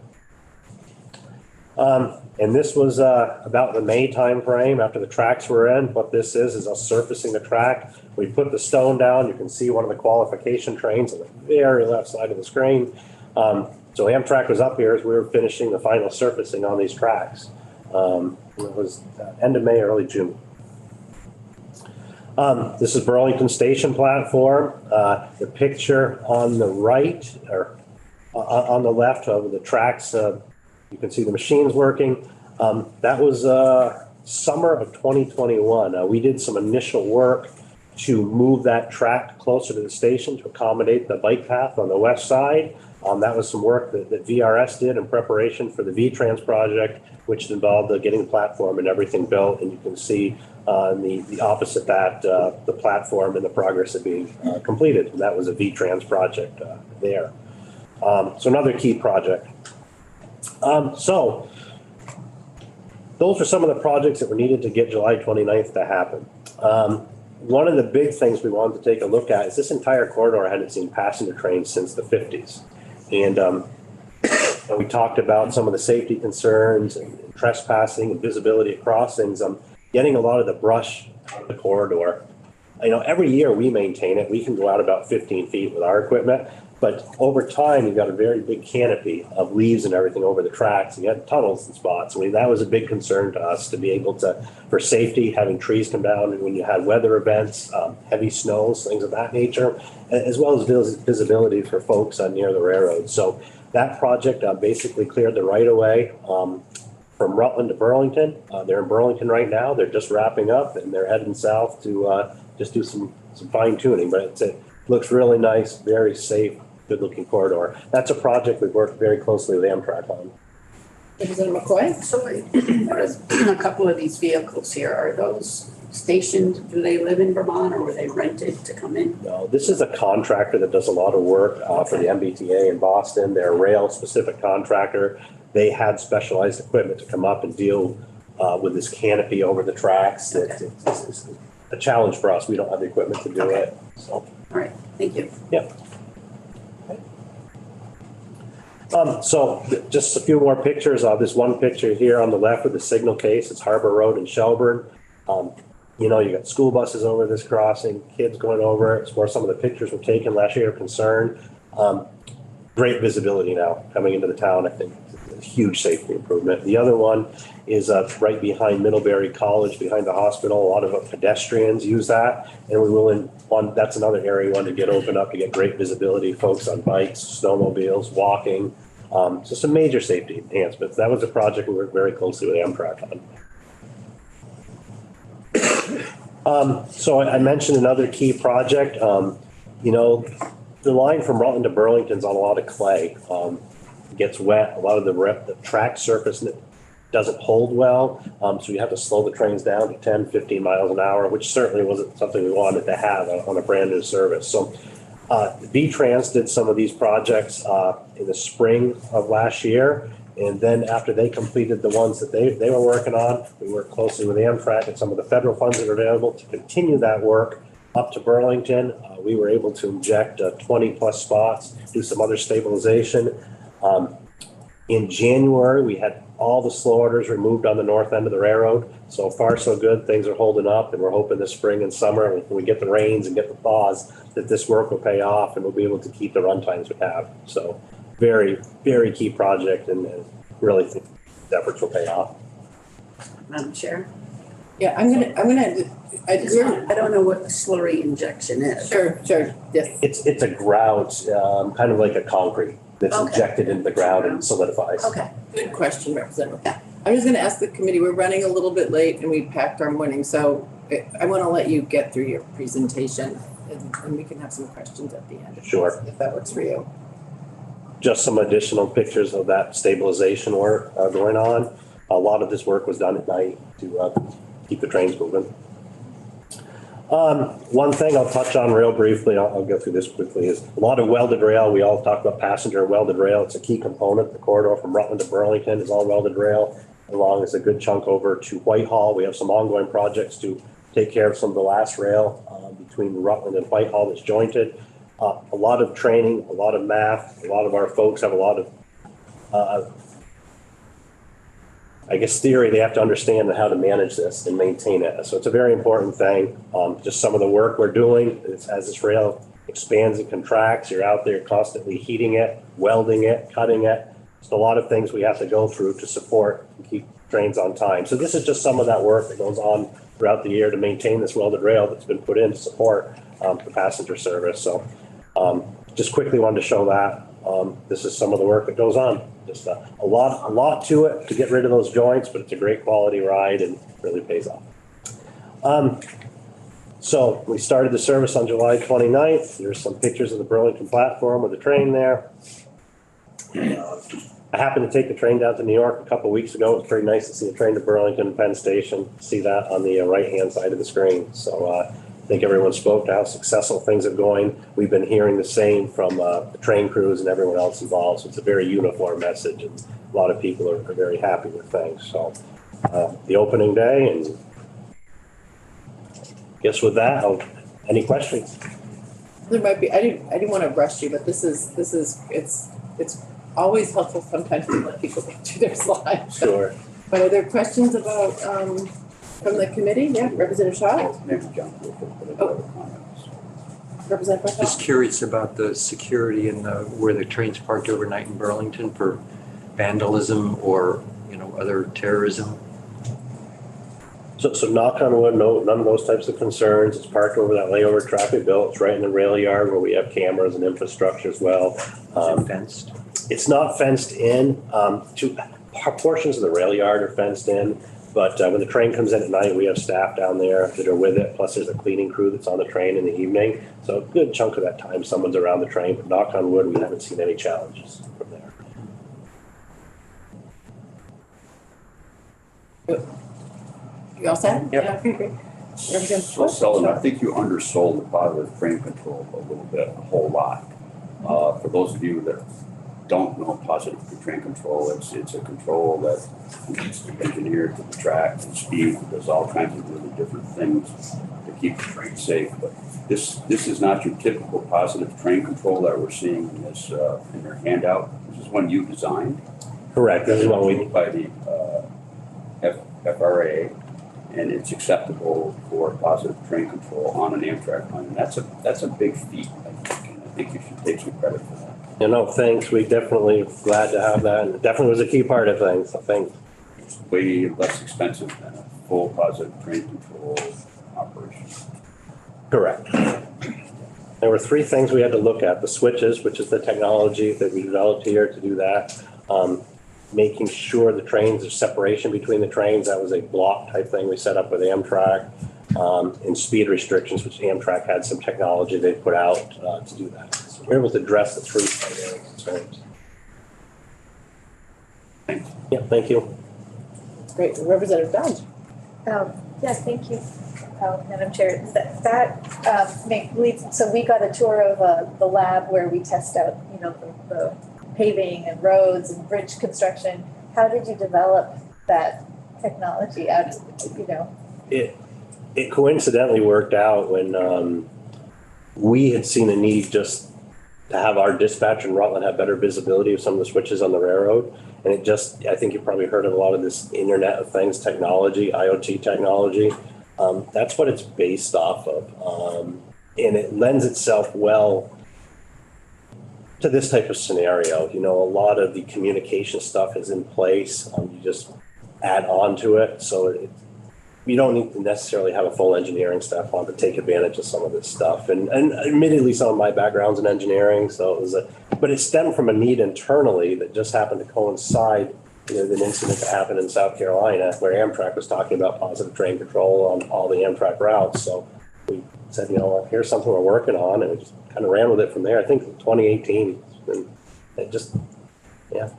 And this was about the May timeframe after the tracks were in. What this is us surfacing the track. We put the stone down. You can see one of the qualification trains on the very left side of the screen. So Amtrak was up here as we were finishing the final surfacing on these tracks. It was end of May, early June. This is Burlington Station platform. The picture on the right or on the left of the tracks, you can see the machines working. That was summer of 2021. We did some initial work to move that track closer to the station to accommodate the bike path on the west side. That was some work that VRS did in preparation for the V-Trans project, which involved getting the platform and everything built. And you can see the opposite that, the platform and the progress of being completed. And that was a V-Trans project there. So another key project. So those are some of the projects that were needed to get July 29th to happen. One of the big things we wanted to take a look at is this entire corridor hadn't seen passenger trains since the 50s. And we talked about some of the safety concerns and trespassing and visibility of crossings, getting a lot of the brush on the corridor. You know, every year we maintain it. We can go out about 15 feet with our equipment, but over time, you've got a very big canopy of leaves and everything over the tracks, and you had tunnels and spots. I mean, that was a big concern to us to be able to, for safety, having trees come down, and when you had weather events, heavy snows, things of that nature, as well as visibility for folks near the railroad. So that project basically cleared the right of way from Rutland to Burlington. They're in Burlington right now. They're just wrapping up, and they're heading south to just do some fine tuning, but it looks really nice, very safe, good-looking corridor. That's a project we've worked very closely with Amtrak on. Representative McCoy? So there's a couple of these vehicles here. Are those stationed? Do they live in Vermont, or were they rented to come in? No, this is a contractor that does a lot of work for the MBTA in Boston. They're a rail-specific contractor. They had specialized equipment to come up and deal with this canopy over the tracks. Okay. It's a challenge for us. We don't have the equipment to do it. So. All right, thank you. Yeah. So just a few more pictures of this one picture here on the left with the signal case. It's Harbor Road in Shelburne. You know, you got school buses over this crossing, kids going over it. It's where some of the pictures were taken last year of concern. Great visibility now coming into the town. I think a huge safety improvement. The other one is right behind Middlebury College, behind the hospital. A lot of pedestrians use that, and that's another area we want to get opened up to get great visibility, folks on bikes, snowmobiles, walking. So some major safety enhancements. That was a project we worked very closely with Amtrak on. So I mentioned another key project. The line from Rutland to Burlington's on a lot of clay. It gets wet. A lot of the track surface doesn't hold well. So you have to slow the trains down to 10, 15 miles an hour, which certainly wasn't something we wanted to have on a brand new service. So V-Trans did some of these projects in the spring of last year. And then after they completed the ones that they were working on, we worked closely with Amtrak and some of the federal funds that are available to continue that work up to Burlington. We were able to inject 20 plus spots, do some other stabilization. In January, we had all the slow orders removed on the north end of the railroad. So far, so good. Things are holding up, and we're hoping this spring and summer, when we get the rains and get the thaws, that this work will pay off and we'll be able to keep the run times we have. So very, very key project, and really think the efforts will pay off. Madam Chair? Yeah, I don't know what the slurry injection is. Sure, yes. It's a grout, kind of like a concrete that's Okay. injected into the ground and solidifies. Okay. Good question, Representative. I'm just gonna ask the committee, we're running a little bit late and we packed our morning, so I wanna let you get through your presentation and we can have some questions at the end. Sure. If that works for you. Just some additional pictures of that stabilization work going on. A lot of this work was done at night to keep the trains moving. One thing I'll touch on real briefly, I'll go through this quickly, is a lot of welded rail. We all talk about passenger welded rail. It's a key component. The corridor from Rutland to Burlington is all welded rail, along as a good chunk over to Whitehall. We have some ongoing projects to take care of some of the last rail between Rutland and Whitehall that's jointed. A lot of training, a lot of math. A lot of our folks have a lot of theory. They have to understand how to manage this and maintain it. So it's a very important thing. Just some of the work we're doing is, as this rail expands and contracts, you're out there constantly heating it, welding it, cutting it. Just a lot of things we have to go through to support and keep trains on time. So this is just some of that work that goes on throughout the year to maintain this welded rail that's been put in to support the passenger service. So just quickly wanted to show that. This is some of the work that goes on. Just a lot to it to get rid of those joints, but it's a great quality ride and really pays off. So we started the service on July 29th. There's some pictures of the Burlington platform with the train there. I happened to take the train down to New York a couple of weeks ago. It was pretty nice to see a train to Burlington Penn Station. See that on the right-hand side of the screen. So I think everyone spoke to how successful things are going. We've been hearing the same from the train crews and everyone else involved. So it's a very uniform message, and a lot of people are very happy with things. So the opening day, and I guess with that, any questions? There might be, I didn't want to rush you, but it's always helpful sometimes to let people get through their slides. Sure. But are there questions about, from the committee? Yeah, Representative Shaw? Representative Shaw? Just curious about the security and where the trains parked overnight in Burlington for vandalism or, other terrorism. So knock on wood, none of those types of concerns. It's parked over that layover traffic belt. It's right in the rail yard where we have cameras and infrastructure as well. Is it fenced? It's not fenced in. Portions of the rail yard are fenced in, but when the train comes in at night, we have staff down there that are with it. Plus, there's a cleaning crew that's on the train in the evening. So a good chunk of that time, someone's around the train. But knock on wood, we haven't seen any challenges from there. You all set? Yep. Yeah, okay, great. Representative So Sullivan, I think you undersold the positive train control a little bit, a whole lot. For those of you that don't know positive train control, it's a control that needs to be engineered to the track and speed. There's all kinds of really different things to keep the train safe. But this is not your typical positive train control that we're seeing in this in your handout. This is one you designed. Correct. This is one we by the FRA, and it's acceptable for positive train control on an Amtrak line. And that's a big feat, I think, and I think you should take some credit for that. You know, thanks. We definitely glad to have that. It definitely was a key part of things. So thanks. It's way less expensive than a full positive train control operation. Correct. There were three things we had to look at. The switches, which is the technology that we developed here to do that. Making sure the trains, there's separation between the trains. That was a block type thing we set up with Amtrak. And speed restrictions, which Amtrak had some technology they put out to do that. So we're able to address the three primary concerns. Yeah, thank you. Great. Representative Dodge. Yes, thank you, Madam Chair. So we got a tour of the lab where we test out, you know, the paving and roads and bridge construction. How did you develop that technology out of, you know? It coincidentally worked out when we had seen a need just to have our dispatch in Rutland have better visibility of some of the switches on the railroad. And it just, I think you probably heard of a lot of this Internet of Things technology, IoT technology. That's what it's based off of. And it lends itself well to this type of scenario. You know, a lot of the communication stuff is in place. You just add on to it. So you don't need to necessarily have a full engineering staff on to take advantage of some of this stuff. And admittedly, some of my background's in engineering, so it was but it stemmed from a need internally that just happened to coincide with an incident that happened in South Carolina where Amtrak was talking about positive train control on all the Amtrak routes. So we said, you know, here's something we're working on, and we just kind of ran with it from there. I think 2018, and it just, yeah.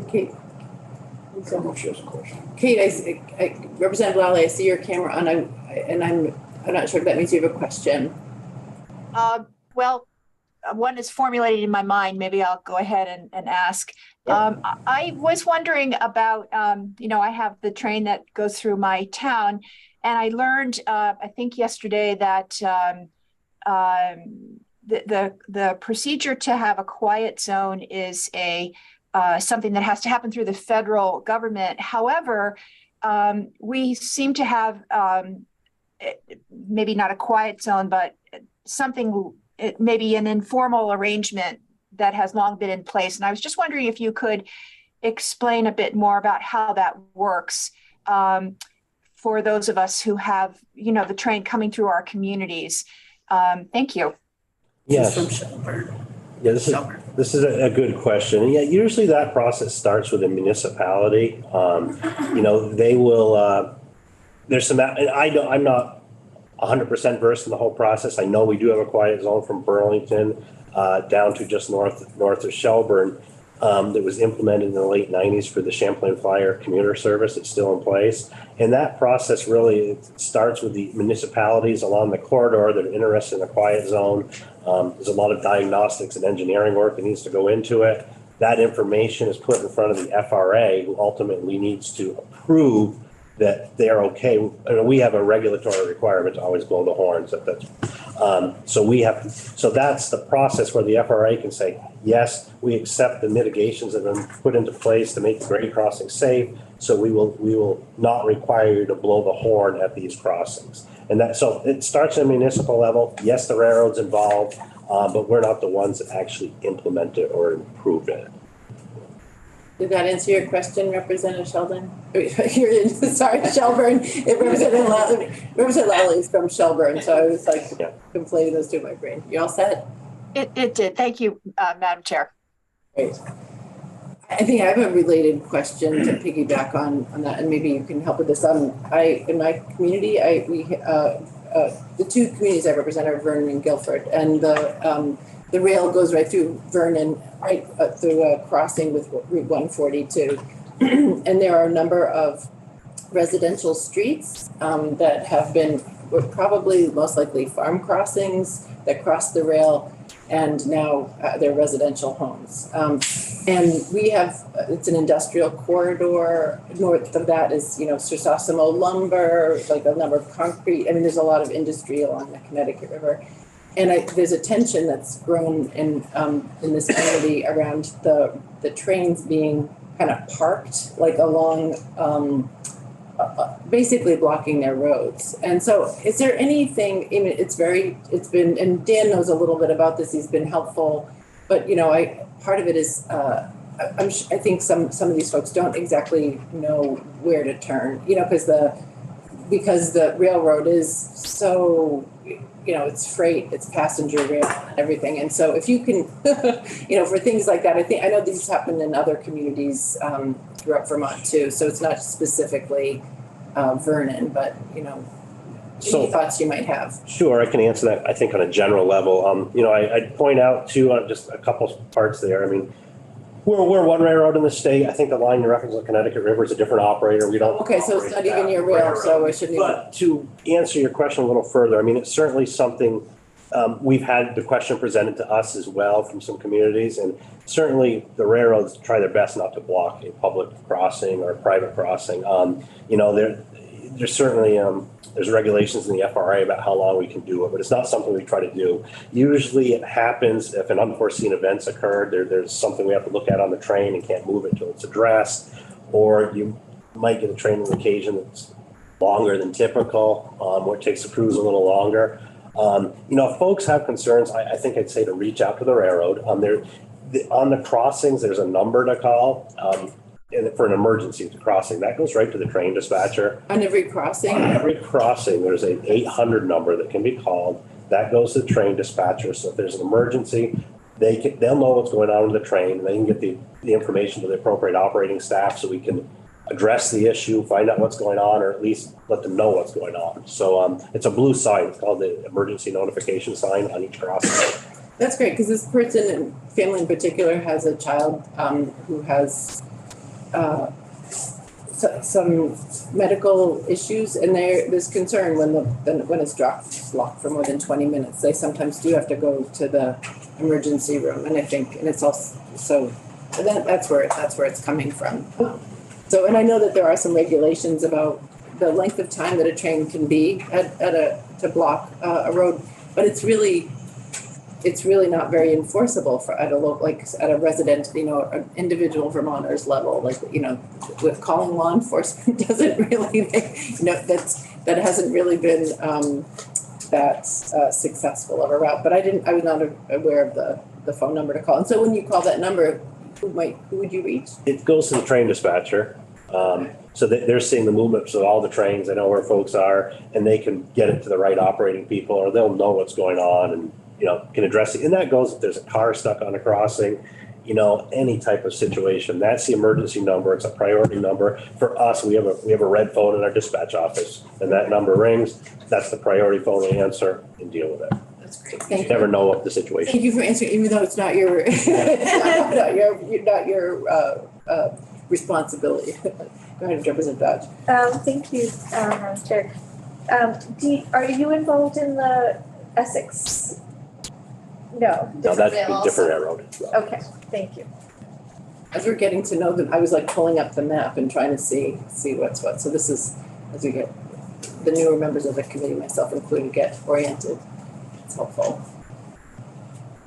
Kate. She has a question. Kate, Representative Lally, I see your camera on, I'm not sure if that means you have a question. Well, one is formulated in my mind. Maybe I'll go ahead and ask. I was wondering about, you know, I have the train that goes through my town, and I learned, I think yesterday, that the procedure to have a quiet zone is something that has to happen through the federal government. However, we seem to have maybe not a quiet zone, but something, maybe an informal arrangement that has long been in place. And I was just wondering if you could explain a bit more about how that works for those of us who have, you know, the train coming through our communities. Thank you. Yes. Yeah, this is a good question. And yeah, usually that process starts with a municipality. You know, they will, there's some, and I'm not 100% versed in the whole process. I know we do have a quiet zone from Burlington down to just north of Shelburne that was implemented in the late 90s for the Champlain Flyer commuter service. It's still in place. And that process really starts with the municipalities along the corridor that are interested in a quiet zone. There's a lot of diagnostics and engineering work that needs to go into it. That information is put in front of the FRA, who ultimately needs to approve that they're okay. And we have a regulatory requirement to always blow the horns. So that's the process where the FRA can say, yes, we accept the mitigations that have been put into place to make the grade crossing safe. So we will not require you to blow the horn at these crossings. And so it starts at a municipal level. Yes, the railroad's involved, but we're not the ones that actually implement it or improve it. Did that answer your question, Representative Sheldon? Sorry, Shelburne. Representative Lally is from Shelburne, so I was like conflating those two in my brain. You all set? It did. Thank you, Madam Chair. Great. I think I have a related question to piggyback on that, and maybe you can help with this. In my community, the two communities I represent are Vernon and Guilford, and the rail goes right through Vernon, right through a crossing with Route 142. And there are a number of residential streets that have been probably most likely farm crossings that cross the rail, and now they're residential homes. And we have, it's an industrial corridor. North of that is, you know, Sir Sosimo lumber, like a number of concrete. I mean, there's a lot of industry along the Connecticut River. And there's a tension that's grown in this community around the trains being kind of parked like along basically blocking their roads. And so is there anything, I mean, it's been, and Dan knows a little bit about this, he's been helpful, but part of it is, I think some of these folks don't exactly know where to turn, because the railroad is so, it's freight, it's passenger rail and everything. And so if you can, for things like that, I know these happen in other communities throughout Vermont too. So it's not specifically Vernon, but, any thoughts you might have? Sure, I can answer that, I think, on a general level. I'd point out too, just a couple parts there. I mean, we're one railroad in the state. I think the line you reference on Connecticut River is a different operator. We don't. Okay, so it's not even your rail, so I shouldn't even. But to answer your question a little further, I mean, it's certainly something, we've had the question presented to us as well from some communities, and certainly the railroads try their best not to block a public crossing or a private crossing. There's certainly, there's regulations in the FRA about how long we can do it, but it's not something we try to do. Usually it happens if an unforeseen event's occurred, there's something we have to look at on the train and can't move it until it's addressed, or you might get a train on occasion that's longer than typical, or it takes the crews a little longer. If folks have concerns, I think I'd say to reach out to the railroad. On the crossings, there's a number to call. For an emergency crossing, that goes right to the train dispatcher. On every crossing? On every crossing, there's an 800 number that can be called. That goes to the train dispatcher. So if there's an emergency, they'll know what's going on with the train, and they can get the information to the appropriate operating staff so we can address the issue, find out what's going on, or at least let them know what's going on. So it's a blue sign. It's called the emergency notification sign on each crossing. That's great, because this person and family in particular has a child who has some medical issues, and there's concern when it's locked for more than 20 minutes. They sometimes do have to go to the emergency room, and it's also so that's where it's coming from. So, and I know that there are some regulations about the length of time that a train can be to block a road, but it's really not very enforceable at a resident, an individual Vermonter's level. With calling law enforcement doesn't really, that hasn't really been that successful of a route. But I was not aware of the phone number to call. And so when you call that number, who would you reach? It goes to the train dispatcher. So they're seeing the movements of all the trains. They know where folks are, and they can get it to the right operating people, or they'll know what's going on and can address it. And that goes if there's a car stuck on a crossing, any type of situation. That's the emergency number. It's a priority number. For us, we have a red phone in our dispatch office, and that number rings. That's the priority phone to answer and deal with it. That's great. Thank you. Never know what the situation. Thank you for answering, even though it's not your not your responsibility. Go ahead, Representative Dodge. Thank you, Madam Chair. Are you involved in the Essex? No. No, that's a different railroad. Okay, thank you. As we're getting to know them, I was pulling up the map and trying to see what's what. So this is, as we get the newer members of the committee, myself included, get oriented. It's helpful.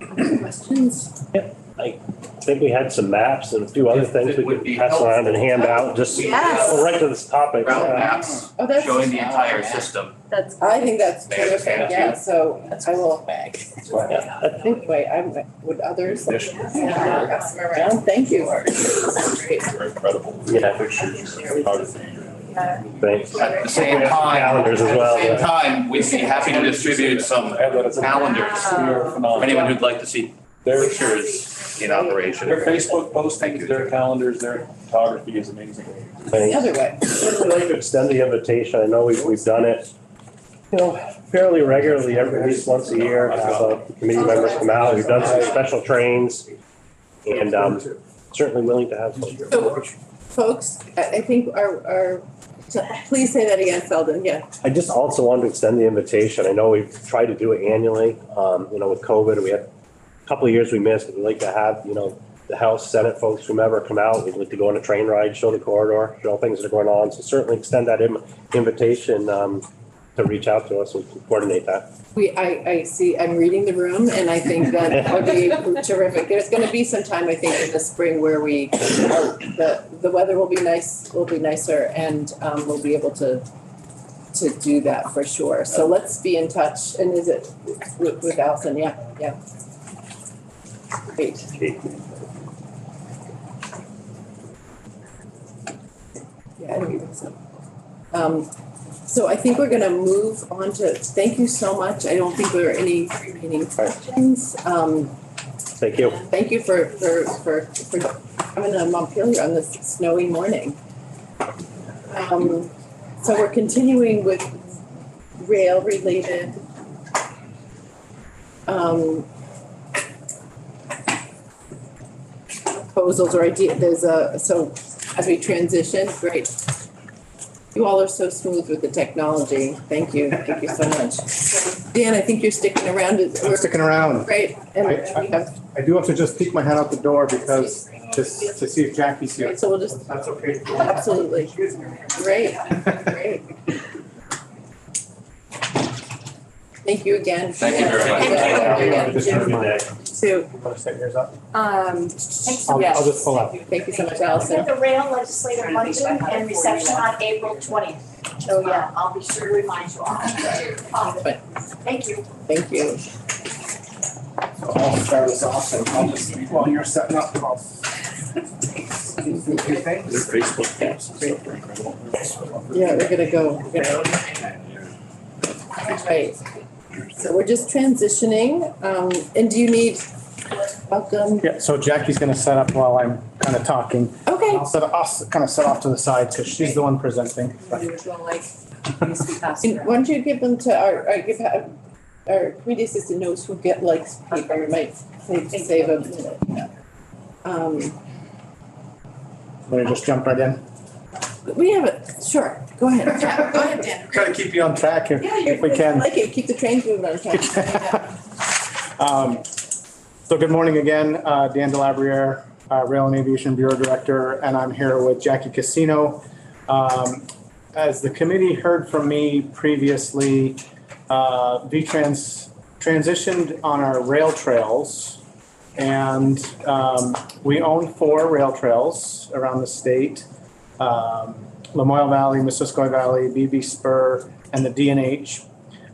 Any questions? Yep. I think we had some maps and a few other things we could pass around and hand out. Just go right to this topic. Route maps showing the entire system. I think that's terrific. Yeah. So I will. Anyway, would others pass them around? Thank you. They're incredible. Yeah. Pictures, Thanks. At the same time, calendars as well. At the same time, we'd be happy to distribute some calendars for anyone who'd like to see pictures in operation. Their Facebook postings, their calendars, their photography is amazing. The other way. I'd like to extend the invitation. I know we've done it, fairly regularly, at least once a year. Have committee members come out. We've done some special trains, and certainly willing to have folks. So, folks, I think please say that again, Selden. Yeah. I just also wanted to extend the invitation. I know we've tried to do it annually. With COVID, we had a couple of years we missed. We'd like to have, the House, Senate folks, whomever, come out. We'd like to go on a train ride, show the corridor, show things that are going on. So certainly extend that invitation. reach out to us, we can coordinate that. I see, I'm reading the room and I think that would be terrific. There's gonna be some time, I think, in the spring where the weather will be nicer and, we'll be able to do that for sure. So let's be in touch. And is it with Allison? Yeah. Great. Yeah, I don't think so. So I think we're gonna move on to, thank you so much. I don't think there are any remaining questions. Thank you. Thank you for coming to Montpelier on this snowy morning. So we're continuing with rail related proposals or ideas. So as we transition, great. You all are so smooth with the technology. Thank you so much. Dan, I think you're sticking around. I'm sticking around. Great. And I do have to just peek my head out the door because just to see if Jackie's here. Right, so we'll just. That's okay. Absolutely. Great. Thank you again. Thank you very much. Too. You want to set yours up? Thanks I'll just pull up. Thank you so much, Allison. The rail legislative luncheon and reception on April 20th. So yeah, I'll be sure to remind you all. Thank you. Thank you. So I'll start us off and I'll just, while you're setting up, I'll. Their Facebook posts. Yeah, we're gonna go. Right. So we're just transitioning. And do you need, welcome? Yeah, so Jackie's gonna set up while I'm kind of talking. Okay. I'll kind of set off to the side because she's the one presenting. And why don't you give them to our committee assistant knows who get likes paper, we might save a minute. Want to just jump right in? We have it, sure, go ahead. Go ahead, Dan. Try to keep you on track if we can. I like it, keep the trains moving on track. So good morning again, Dan Delabriere, Rail and Aviation Bureau Director, and I'm here with Jackie Casino. As the committee heard from me previously, VTrans transitioned on our rail trails, and we own 4 rail trails around the state. Lamoille Valley, Missisquoi Valley, BB Spur, and the D&H.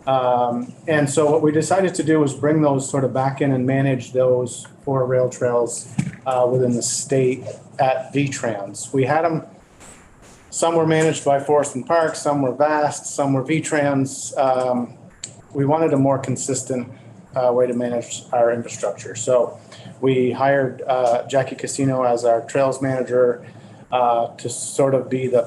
And so what we decided to do was bring those sort of back in and manage those 4 rail trails within the state at VTrans. We had them, some were managed by Forest and Parks, some were VAST, some were VTrans. We wanted a more consistent way to manage our infrastructure. So we hired Jackie Casino as our trails manager to sort of be the,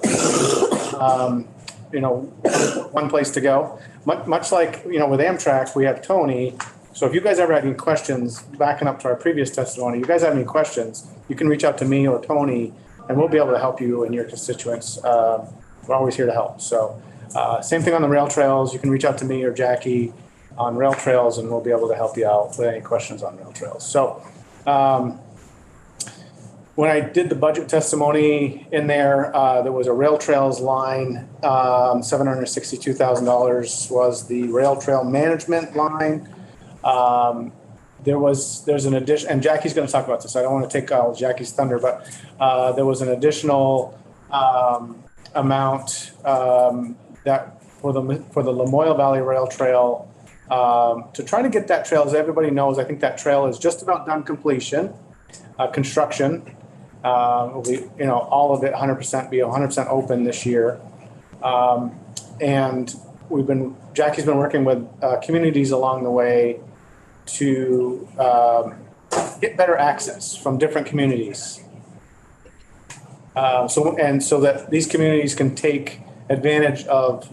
one place to go. Much like, with Amtrak, we have Tony. So if you guys ever have any questions, backing up to our previous testimony, you guys have any questions, you can reach out to me or Tony, and we'll be able to help you and your constituents. We're always here to help. So same thing on the rail trails. You can reach out to me or Jackie on rail trails, and we'll be able to help you out with any questions on rail trails. So when I did the budget testimony in there, there was a rail trails line, $762,000 was the rail trail management line. There's an addition, and Jackie's going to talk about this. I don't want to take all Jackie's thunder, but there was an additional amount that for the Lamoille Valley Rail Trail to try to get that trail, as everybody knows. I think that trail is just about done construction. Will be, all of it 100% be 100% open this year. And Jackie's been working with communities along the way to get better access from different communities. So that these communities can take advantage of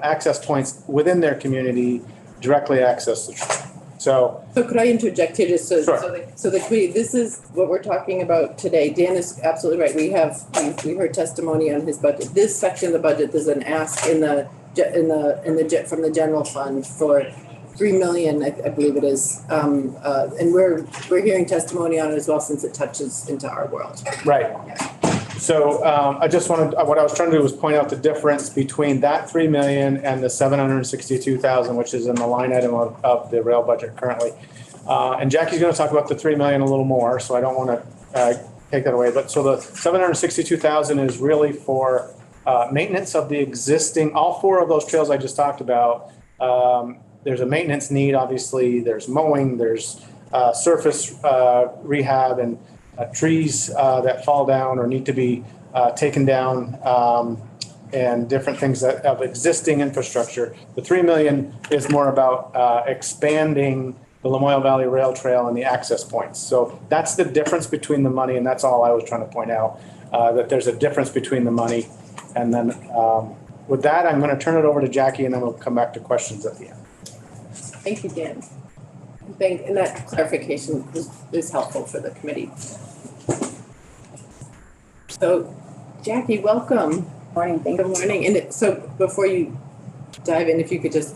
access points within their community, directly access the trail. So could I interject here just sure. so the committee, this is what we're talking about today. Dan is absolutely right. We heard testimony on his budget. This section of the budget, there's an ask from the general fund for $3 million, I believe it is. And we're hearing testimony on it as well, since it touches into our world. Right. So I just wanted, what I was trying to do was point out the difference between that 3 million and the 762,000, which is in the line item of the rail budget currently. And Jackie's going to talk about the 3 million a little more, so I don't want to take that away. But so the 762,000 is really for maintenance of the existing, all 4 of those trails I just talked about. There's a maintenance need, obviously. There's mowing, there's surface rehab, and trees that fall down or need to be taken down, and different things that of existing infrastructure. The 3 million is more about expanding the Lamoille Valley Rail Trail and the access points. So that's the difference between the money, and that's all I was trying to point out, that there's a difference between the money. And then with that, I'm going to turn it over to Jackie, and then we'll come back to questions at the end. Thank you, Dan. And that clarification is helpful for the committee. So, Jackie, welcome. Morning, thank you. Good morning. And so before you dive in, if you could just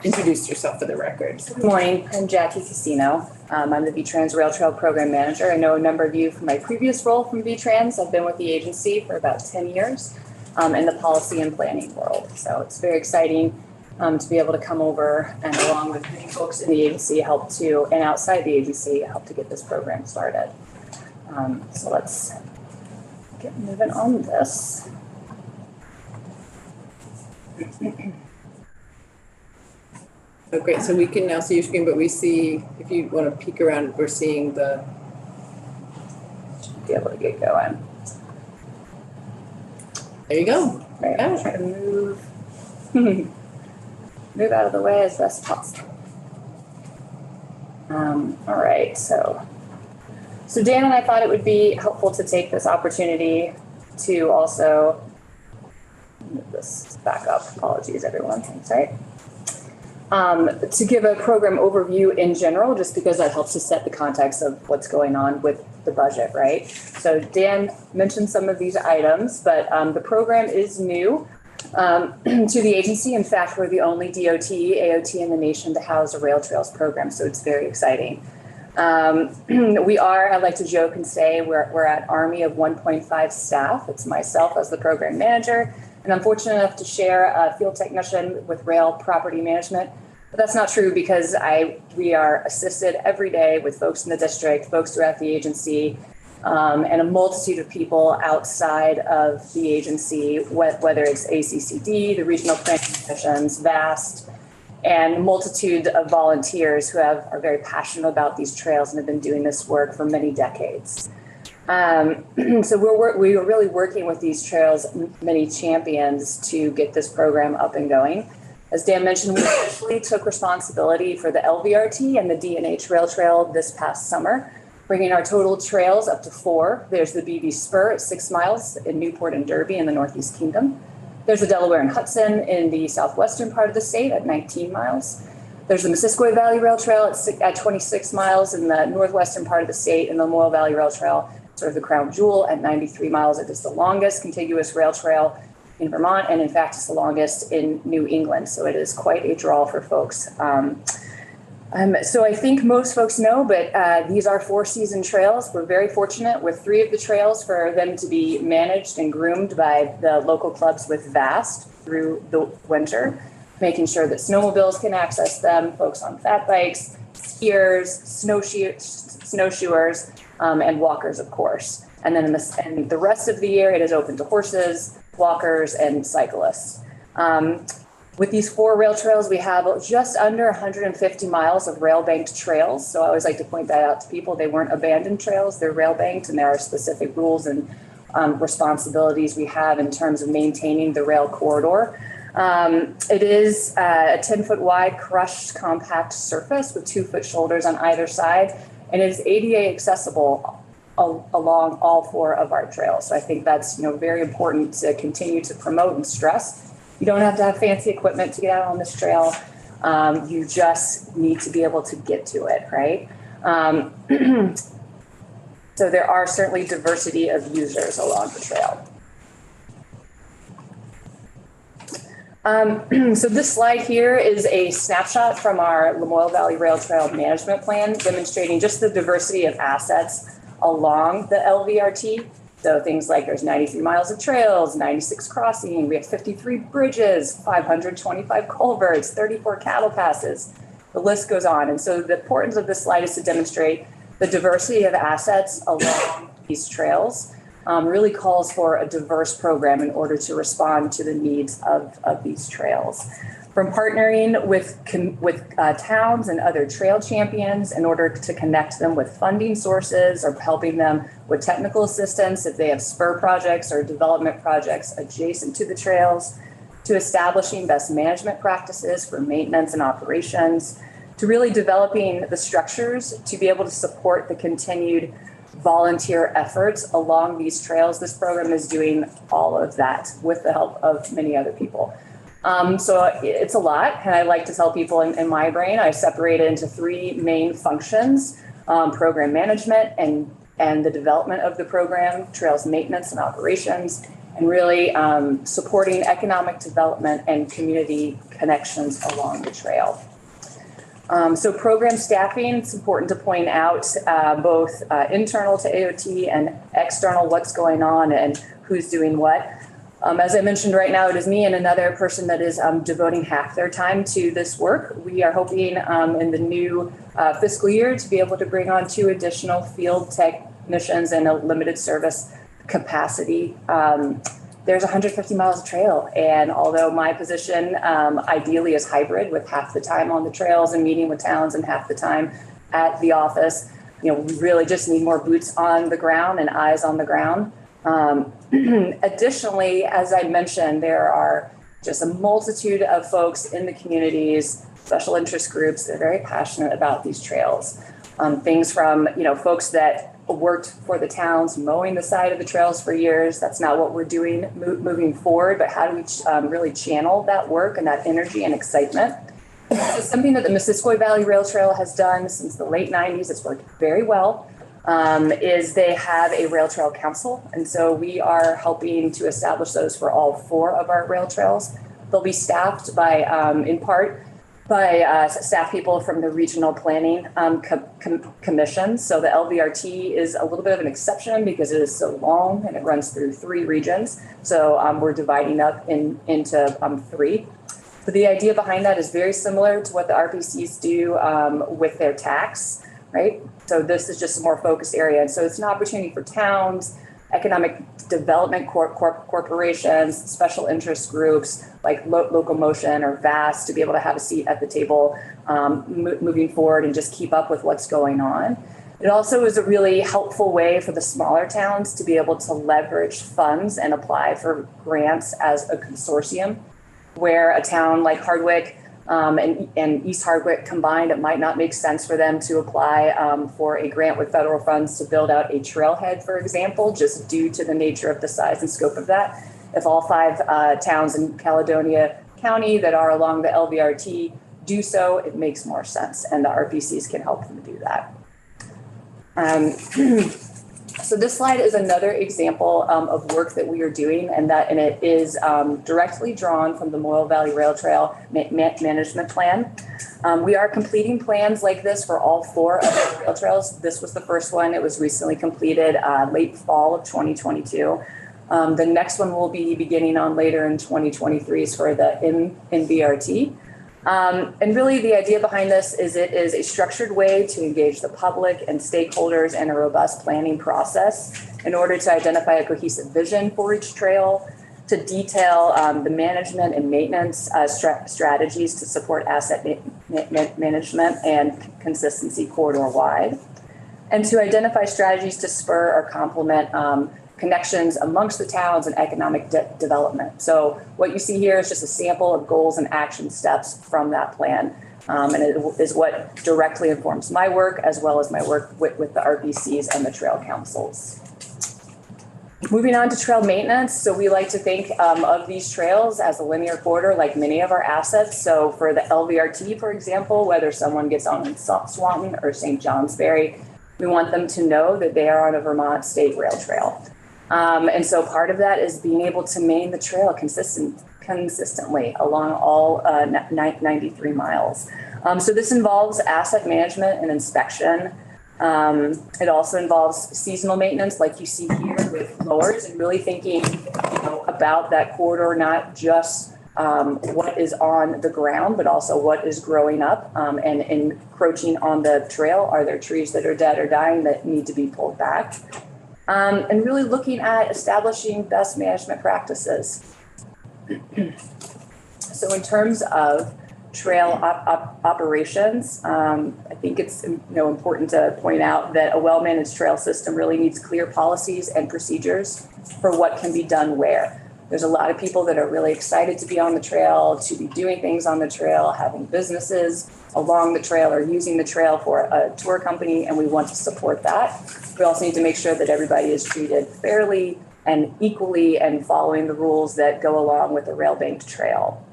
introduce yourself for the record. Good morning, I'm Jackie Casino. I'm the VTrans Rail Trail Program Manager. I know a number of you from my previous role from VTrans. I've been with the agency for about 10 years in the policy and planning world. So it's very exciting to be able to come over and along with many folks in the agency and outside the agency help to get this program started. So let's get moving on this. Oh, great. So we can now see your screen, but we see, if you want to peek around, we're seeing the... Should be able to get going. There you go. Right, I'm trying to move out of the way as best possible. All right, so Dan and I thought it would be helpful to take this opportunity to also move this back up. Apologies, everyone. Thanks, right? To give a program overview in general, just because that helps to set the context of what's going on with the budget, right? So Dan mentioned some of these items, but the program is new to the agency. In fact, we're the only DOT, AOT in the nation to house a rail trails program, so it's very exciting. I like to joke and say we're at Army of 1.5 staff. It's myself as the program manager, and I'm fortunate enough to share a field technician with rail property management. But that's not true because we are assisted every day with folks in the district, folks throughout the agency, and a multitude of people outside of the agency, whether it's ACCD, the regional planning commissions, VAST, and a multitude of volunteers who are very passionate about these trails and have been doing this work for many decades. So we are really working with these trails, many champions, to get this program up and going. As Dan mentioned, we officially took responsibility for the LVRT and the D&H Rail Trail this past summer, bringing our total trails up to 4. There's the BV Spur at 6 miles in Newport and Derby in the Northeast Kingdom. There's the Delaware and Hudson in the southwestern part of the state at 19 miles. There's the Missisquoi Valley Rail Trail at 26 miles in the northwestern part of the state, and the Lamoille Valley Rail Trail, sort of the crown jewel, at 93 miles. It is the longest contiguous rail trail in Vermont, and in fact, it's the longest in New England. So it is quite a draw for folks. So I think most folks know, but these are 4-season trails. We're very fortunate with 3 of the trails for them to be managed and groomed by the local clubs with VAST through the winter, making sure that snowmobiles can access them, folks on fat bikes, skiers, snowshoers, and walkers, of course. And then in the rest of the year, it is open to horses, walkers, and cyclists. With these 4 rail trails, we have just under 150 miles of rail-banked trails. So I always like to point that out to people. They weren't abandoned trails, they're rail-banked, and there are specific rules and responsibilities we have in terms of maintaining the rail corridor. It is a 10-foot wide crushed compact surface with 2-foot shoulders on either side, and it is ADA accessible along all 4 of our trails. So I think that's very important to continue to promote and stress. You don't have to have fancy equipment to get out on this trail. You just need to be able to get to it, right? So there are certainly diversity of users along the trail. So this slide here is a snapshot from our Lamoille Valley Rail Trail Management Plan, demonstrating just the diversity of assets along the LVRT. So things like there's 93 miles of trails, 96 crossing, we have 53 bridges, 525 culverts, 34 cattle passes. The list goes on. And so the importance of this slide is to demonstrate the diversity of assets along these trails. Really calls for a diverse program in order to respond to the needs of these trails. From partnering with towns and other trail champions in order to connect them with funding sources or helping them with technical assistance if they have spur projects or development projects adjacent to the trails, to establishing best management practices for maintenance and operations, to really developing the structures to be able to support the continued volunteer efforts along these trails. This program is doing all of that with the help of many other people. So it's a lot, and I like to tell people in my brain, I separate it into three main functions: program management and the development of the program, trails maintenance and operations, and really supporting economic development and community connections along the trail. So program staffing, it's important to point out both internal to AOT and external, what's going on and who's doing what. As I mentioned, right now, it is me and another person that is devoting half their time to this work. We are hoping in the new fiscal year to be able to bring on 2 additional field technicians in a limited service capacity. There's 150 miles of trail, and although my position ideally is hybrid with half the time on the trails and meeting with towns and half the time at the office, we really just need more boots on the ground and eyes on the ground. Additionally, as I mentioned, there are just a multitude of folks in the communities, special interest groups that are very passionate about these trails. Things from, folks that worked for the towns mowing the side of the trails for years. That's not what we're doing moving forward, but how do we really channel that work and that energy and excitement? So something that the Missisquoi Valley Rail Trail has done since the late 90s, it's worked very well, is they have a rail trail council. And so we are helping to establish those for all 4 of our rail trails. They'll be staffed by, in part, by staff people from the regional planning commission. So the LVRT is a little bit of an exception because it is so long and it runs through 3 regions. So we're dividing up into 3. But the idea behind that is very similar to what the RPCs do with their tax, right? So this is just a more focused area. And so it's an opportunity for towns, economic development corporations, special interest groups like Local Motion or VAST to be able to have a seat at the table moving forward and just keep up with what's going on. It also is a really helpful way for the smaller towns to be able to leverage funds and apply for grants as a consortium, where a town like Hardwick and East Hardwick combined, it might not make sense for them to apply for a grant with federal funds to build out a trailhead, for example, just due to the nature of the size and scope of that. If all 5 towns in Caledonia County that are along the LVRT do so, it makes more sense, and the RPCs can help them do that. So this slide is another example of work that we are doing, and it is directly drawn from the Moyle Valley Rail Trail Management Plan. We are completing plans like this for all 4 of the rail trails. This was the first one. It was recently completed late fall of 2022. The next one will be beginning on later in 2023 is for the NVRT. And really the idea behind this is it is a structured way to engage the public and stakeholders in a robust planning process in order to identify a cohesive vision for each trail, to detail the management and maintenance strategies to support asset management and consistency corridor-wide, and to identify strategies to spur or complement connections amongst the towns and economic development. So what you see here is just a sample of goals and action steps from that plan. And it is what directly informs my work as well as my work with the RPCs and the trail councils. Moving on to trail maintenance. So we like to think of these trails as a linear corridor like many of our assets. So for the LVRT, for example, whether someone gets on in Swanton or St. Johnsbury, we want them to know that they are on a Vermont state rail trail. And so part of that is being able to maintain the trail consistently along all 93 miles. So this involves asset management and inspection, It also involves seasonal maintenance, like you see here with mowers, and really thinking, about that corridor, not just what is on the ground, but also what is growing up and encroaching on the trail. Are there trees that are dead or dying that need to be pulled back? And really looking at establishing best management practices. So in terms of trail operations, I think it's important to point out that a well-managed trail system really needs clear policies and procedures for what can be done where. There's a lot of people that are really excited to be on the trail, to be doing things on the trail, having businesses along the trail or using the trail for a tour company, and we want to support that. We also need to make sure that everybody is treated fairly and equally and following the rules that go along with the rail-banked trail.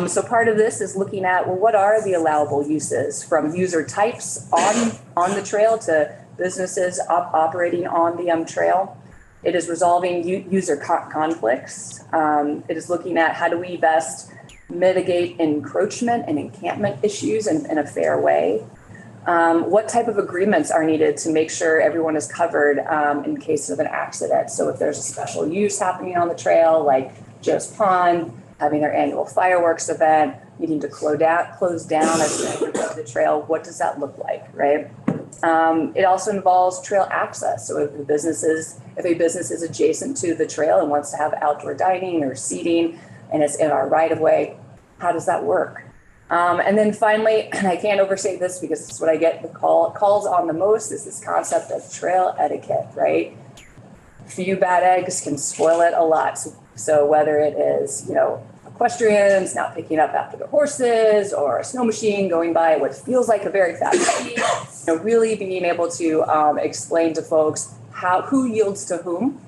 So part of this is looking at, well, what are the allowable uses from user types on the trail to businesses operating on the trail. It is resolving user conflicts. It is looking at how do we best mitigate encroachment and encampment issues in a fair way. What type of agreements are needed to make sure everyone is covered in case of an accident? So if there's a special use happening on the trail, like Joe's Pond, having their annual fireworks event, needing to close down as the trail, what does that look like, right? It also involves trail access. So if a business is adjacent to the trail and wants to have outdoor dining or seating and it's in our right of way, how does that work? And then finally, and I can't overstate this because it's what I get the calls on the most, is this concept of trail etiquette, right? A few bad eggs can spoil it a lot. So whether it is, equestrians not picking up after the horses or a snow machine going by at what feels like a very fast speed, really being able to explain to folks who yields to whom.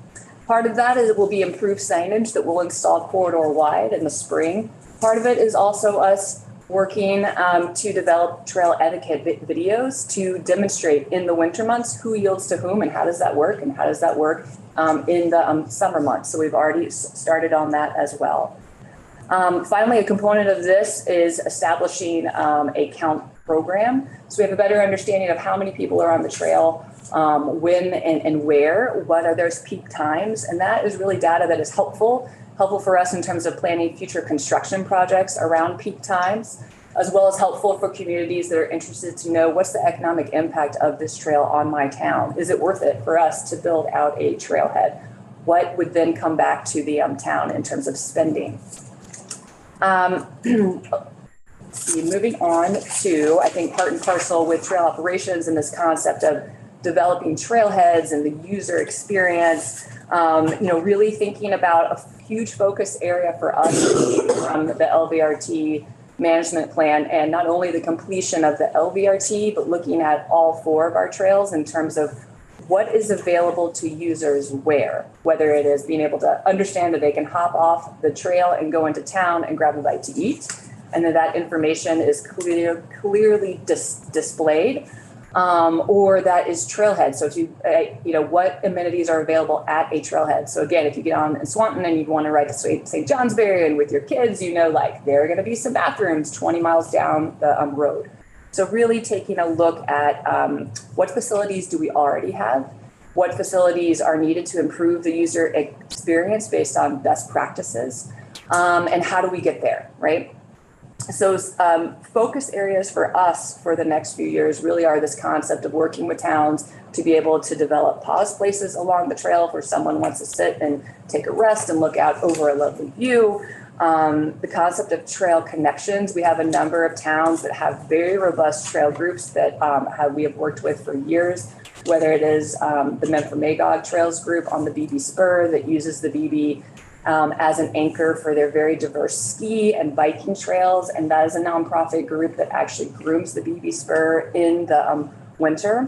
Part of that will be improved signage that we'll install corridor wide in the spring. Part of it is also us working to develop trail etiquette videos to demonstrate in the winter months who yields to whom and how does that work in the summer months. So we've already started on that as well. Finally, a component of this is establishing a count program. So we have a better understanding of how many people are on the trail, when and where, what are those peak times. And that is really data that is helpful for us in terms of planning future construction projects around peak times, as well as helpful for communities that are interested to know what's the economic impact of this trail on my town. Is it worth it for us to build out a trailhead? What would then come back to the town in terms of spending? Moving on to, I think, part and parcel with trail operations and this concept of developing trailheads and the user experience, really thinking about a huge focus area for us from the LVRT management plan, and not only the completion of the LVRT, but looking at all 4 of our trails in terms of what is available to users whether it is being able to understand that they can hop off the trail and go into town and grab a bite to eat, and that information is clearly displayed, or that is trailhead. So what amenities are available at a trailhead. So again, if you get on in Swanton and you want to ride to St. Johnsbury and with your kids, there are going to be some bathrooms 20 miles down the road. So really taking a look at what facilities do we already have, what facilities are needed to improve the user experience based on best practices, and how do we get there, right? So focus areas for us for the next few years really are this concept of working with towns to be able to develop pause places along the trail where someone wants to sit and take a rest and look out over a lovely view. The concept of trail connections. We have a number of towns that have very robust trail groups that we have worked with for years, whether it is the Mentor-Magog Trails group on the BB Spur that uses the BB as an anchor for their very diverse ski and biking trails. And that is a nonprofit group that actually grooms the BB Spur in the winter.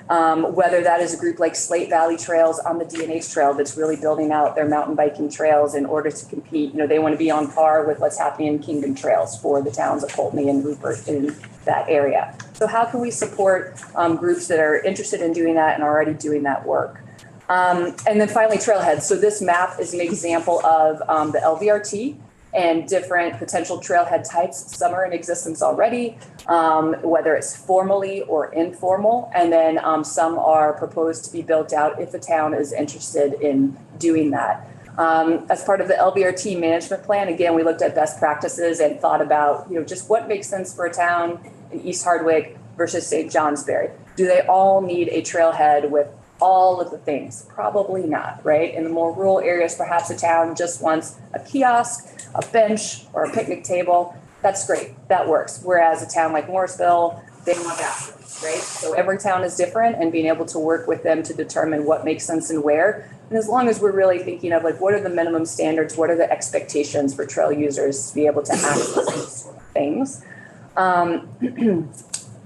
Whether that is a group like Slate Valley Trails on the D&H Trail that's really building out their mountain biking trails in order to compete. They want to be on par with what's happening in Kingdom Trails for the towns of Poultney and Rupert in that area. So how can we support groups that are interested in doing that and already doing that work? And then finally, trailheads. So this map is an example of the LVRT and different potential trailhead types. Some are in existence already, whether it's formally or informal, and then some are proposed to be built out if a town is interested in doing that. As part of the LVRT management plan, again, we looked at best practices and thought about, just what makes sense for a town in East Hardwick versus St. Johnsbury. Do they all need a trailhead with all of the things? Probably not, right? In the more rural areas, perhaps a town just wants a kiosk, a bench, or a picnic table. That's great, that works. Whereas a town like Morrisville, they want bathrooms, right? So every town is different, and being able to work with them to determine what makes sense and where. And as long as we're really thinking of what are the minimum standards, what are the expectations for trail users to be able to access these sort of things.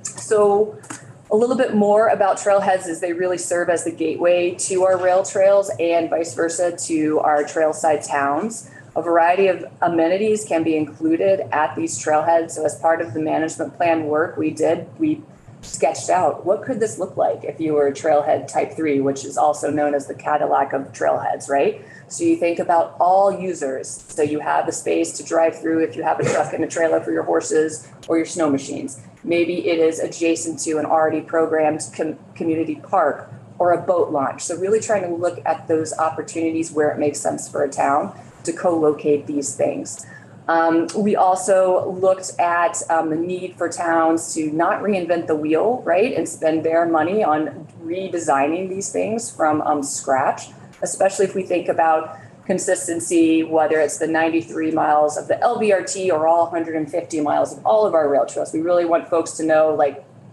So a little bit more about trailheads is they really serve as the gateway to our rail trails and vice versa to our trailside towns. A variety of amenities can be included at these trailheads. So as part of the management plan work we sketched out what could this look like if you were a trailhead type 3, which is also known as the Cadillac of trailheads, right? So you think about all users. So you have the space to drive through if you have a truck and a trailer for your horses or your snow machines. Maybe it is adjacent to an already programmed community park or a boat launch. So really trying to look at those opportunities where it makes sense for a town to co-locate these things. We also looked at the need for towns to not reinvent the wheel, right, and spend their money on redesigning these things from scratch, especially if we think about consistency, whether it's the 93 miles of the LVRT or all 150 miles of all of our rail trails. We really want folks to know,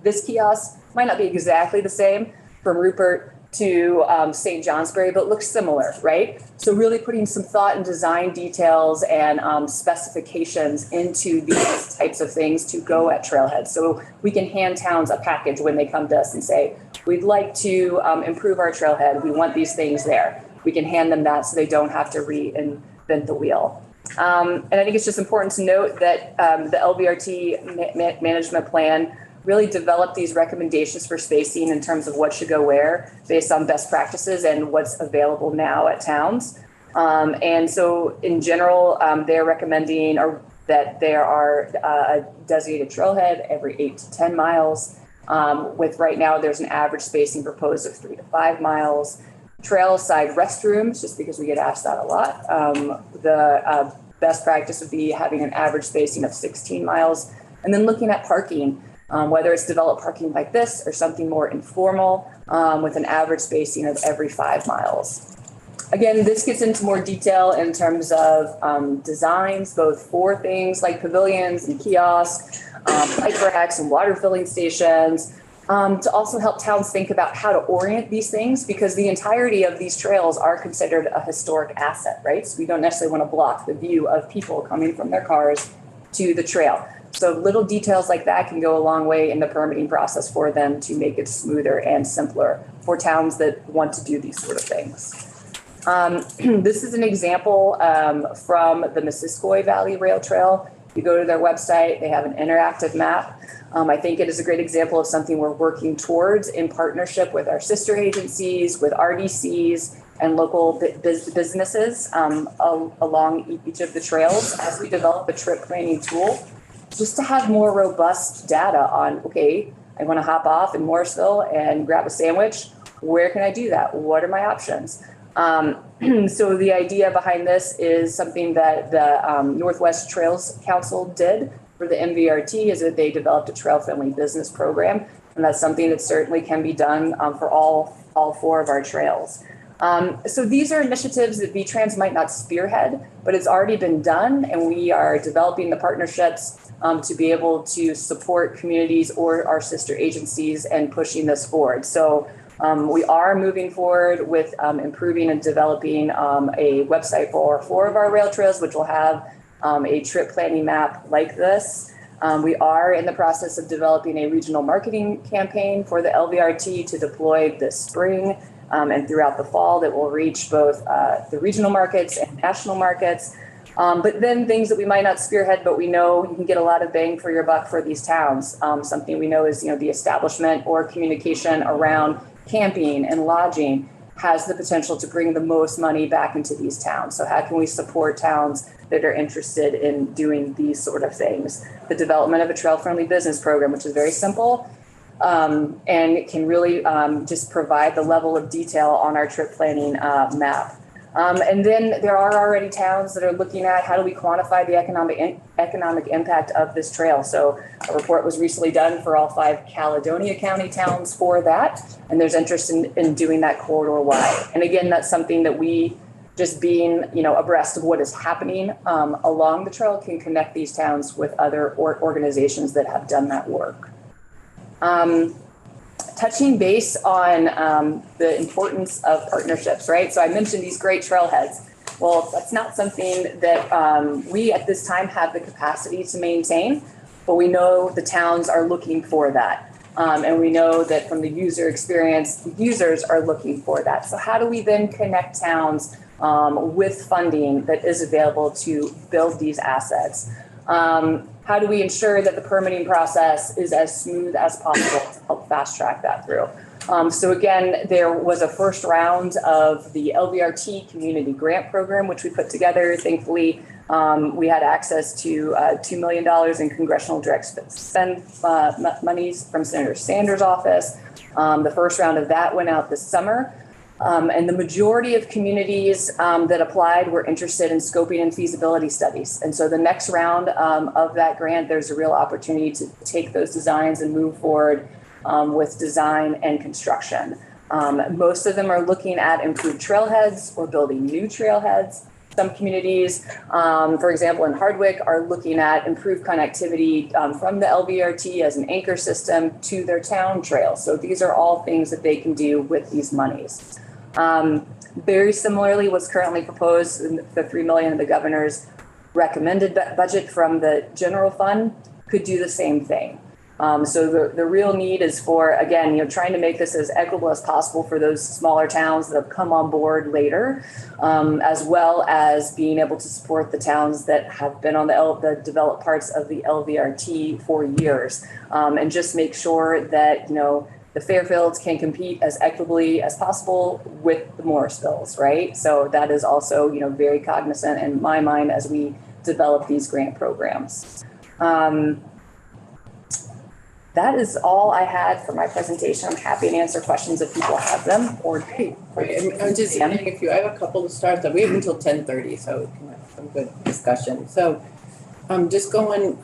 this kiosk might not be exactly the same from Rupert to St. Johnsbury, but looks similar, right? So really putting some thought and design details and specifications into these types of things to go at trailheads. So we can hand towns a package when they come to us and say, we'd like to improve our trailhead. We want these things there. We can hand them that so they don't have to reinvent the wheel. And I think it's just important to note that the LVRT management plan really developed these recommendations for spacing in terms of what should go where based on best practices and what's available now at towns. And so in general, they're recommending that there are a designated trailhead every 8 to 10 miles. With right now, there's an average spacing proposed of 3 to 5 miles. Trail side restrooms, just because we get asked that a lot. The best practice would be having an average spacing of 16 miles. And then looking at parking, whether it's developed parking like this or something more informal with an average spacing of every 5 miles. Again, this gets into more detail in terms of designs, both for things like pavilions and kiosks, bike racks and water filling stations, to also help towns think about how to orient these things, because the entirety of these trails are considered a historic asset, right? So we don't necessarily want to block the view of people coming from their cars to the trail. So little details like that can go a long way in the permitting process for them to make it smoother and simpler for towns that want to do these sort of things. This is an example from the Missisquoi Valley Rail Trail. You go to their website, they have an interactive map. I think it is a great example of something we're working towards in partnership with our sister agencies, with RDCs, and local businesses along each of the trails as we develop a trip planning tool, just to have more robust data on, okay, I want to hop off in Morrisville and grab a sandwich. Where can I do that? What are my options? So the idea behind this is something that the Northwest Trails Council did for the MVRT, is that they developed a trail-friendly business program. And that's something that certainly can be done for all 4 of our trails. So these are initiatives that VTrans might not spearhead, but it's already been done, and we are developing the partnerships to be able to support communities or our sister agencies and pushing this forward. So we are moving forward with improving and developing a website for 4 of our rail trails, which will have a trip planning map like this. We are in the process of developing a regional marketing campaign for the LVRT to deploy this spring and throughout the fall that will reach both the regional markets and national markets. But then things that we might not spearhead, but we know you can get a lot of bang for your buck for these towns. Something we know is, the establishment or communication around camping and lodging. has the potential to bring the most money back into these towns. So how can we support towns that are interested in doing these sort of things? The development of a trail-friendly business program, which is very simple, and it can really just provide the level of detail on our trip planning map. And then there are already towns that are looking at how do we quantify the economic impact of this trail. So a report was recently done for all 5 Caledonia County towns for that, and there's interest in doing that corridor wide. And again, that's something that we, just being abreast of what is happening along the trail, can connect these towns with other organizations that have done that work. Touching base on the importance of partnerships, right? So I mentioned these great trailheads. Well, that's not something that we at this time have the capacity to maintain, but we know the towns are looking for that. And we know that from the user experience, the users are looking for that. So how do we then connect towns with funding that is available to build these assets? How do we ensure that the permitting process is as smooth as possible to help fast track that through? So again, there was a first round of the LVRT community grant program, which we put together. Thankfully, we had access to $2 million in congressional direct spend monies from Senator Sanders' office. The first round of that went out this summer. And the majority of communities that applied were interested in scoping and feasibility studies. And so the next round of that grant, there's a real opportunity to take those designs and move forward with design and construction. Most of them are looking at improved trailheads or building new trailheads. Some communities, for example, in Hardwick, are looking at improved connectivity from the LVRT as an anchor system to their town trails. So these are all things that they can do with these monies. Very similarly, what's currently proposed in the $3 million of the governor's recommended budget from the general fund could do the same thing. So the real need is for, again, trying to make this as equitable as possible for those smaller towns that have come on board later, as well as being able to support the towns that have been on the developed parts of the LVRT for years, and just make sure that, the Fairfields can compete as equitably as possible with the Morrisvilles, right? So that is also, very cognizant in my mind as we develop these grant programs. That is all I had for my presentation. I'm happy to answer questions if people have them. Or great. I'm just saying, I have a couple to start. We have until 10:30, so we can have some good discussion. So I'm just going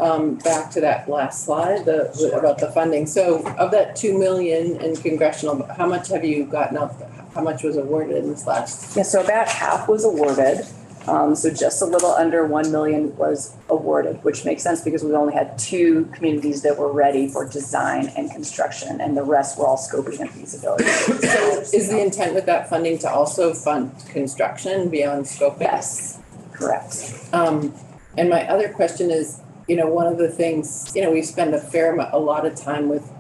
back to that last slide about the funding. So of that $2 million in congressional, how much have you gotten up? How much was awarded in this last? Yeah, so about half was awarded. So just a little under 1 million was awarded, which makes sense because we only had 2 communities that were ready for design and construction, and the rest were all scoping and feasibility. So is the intent with that funding to also fund construction beyond scoping? Yes, correct. And my other question is, one of the things, we spend a lot of time with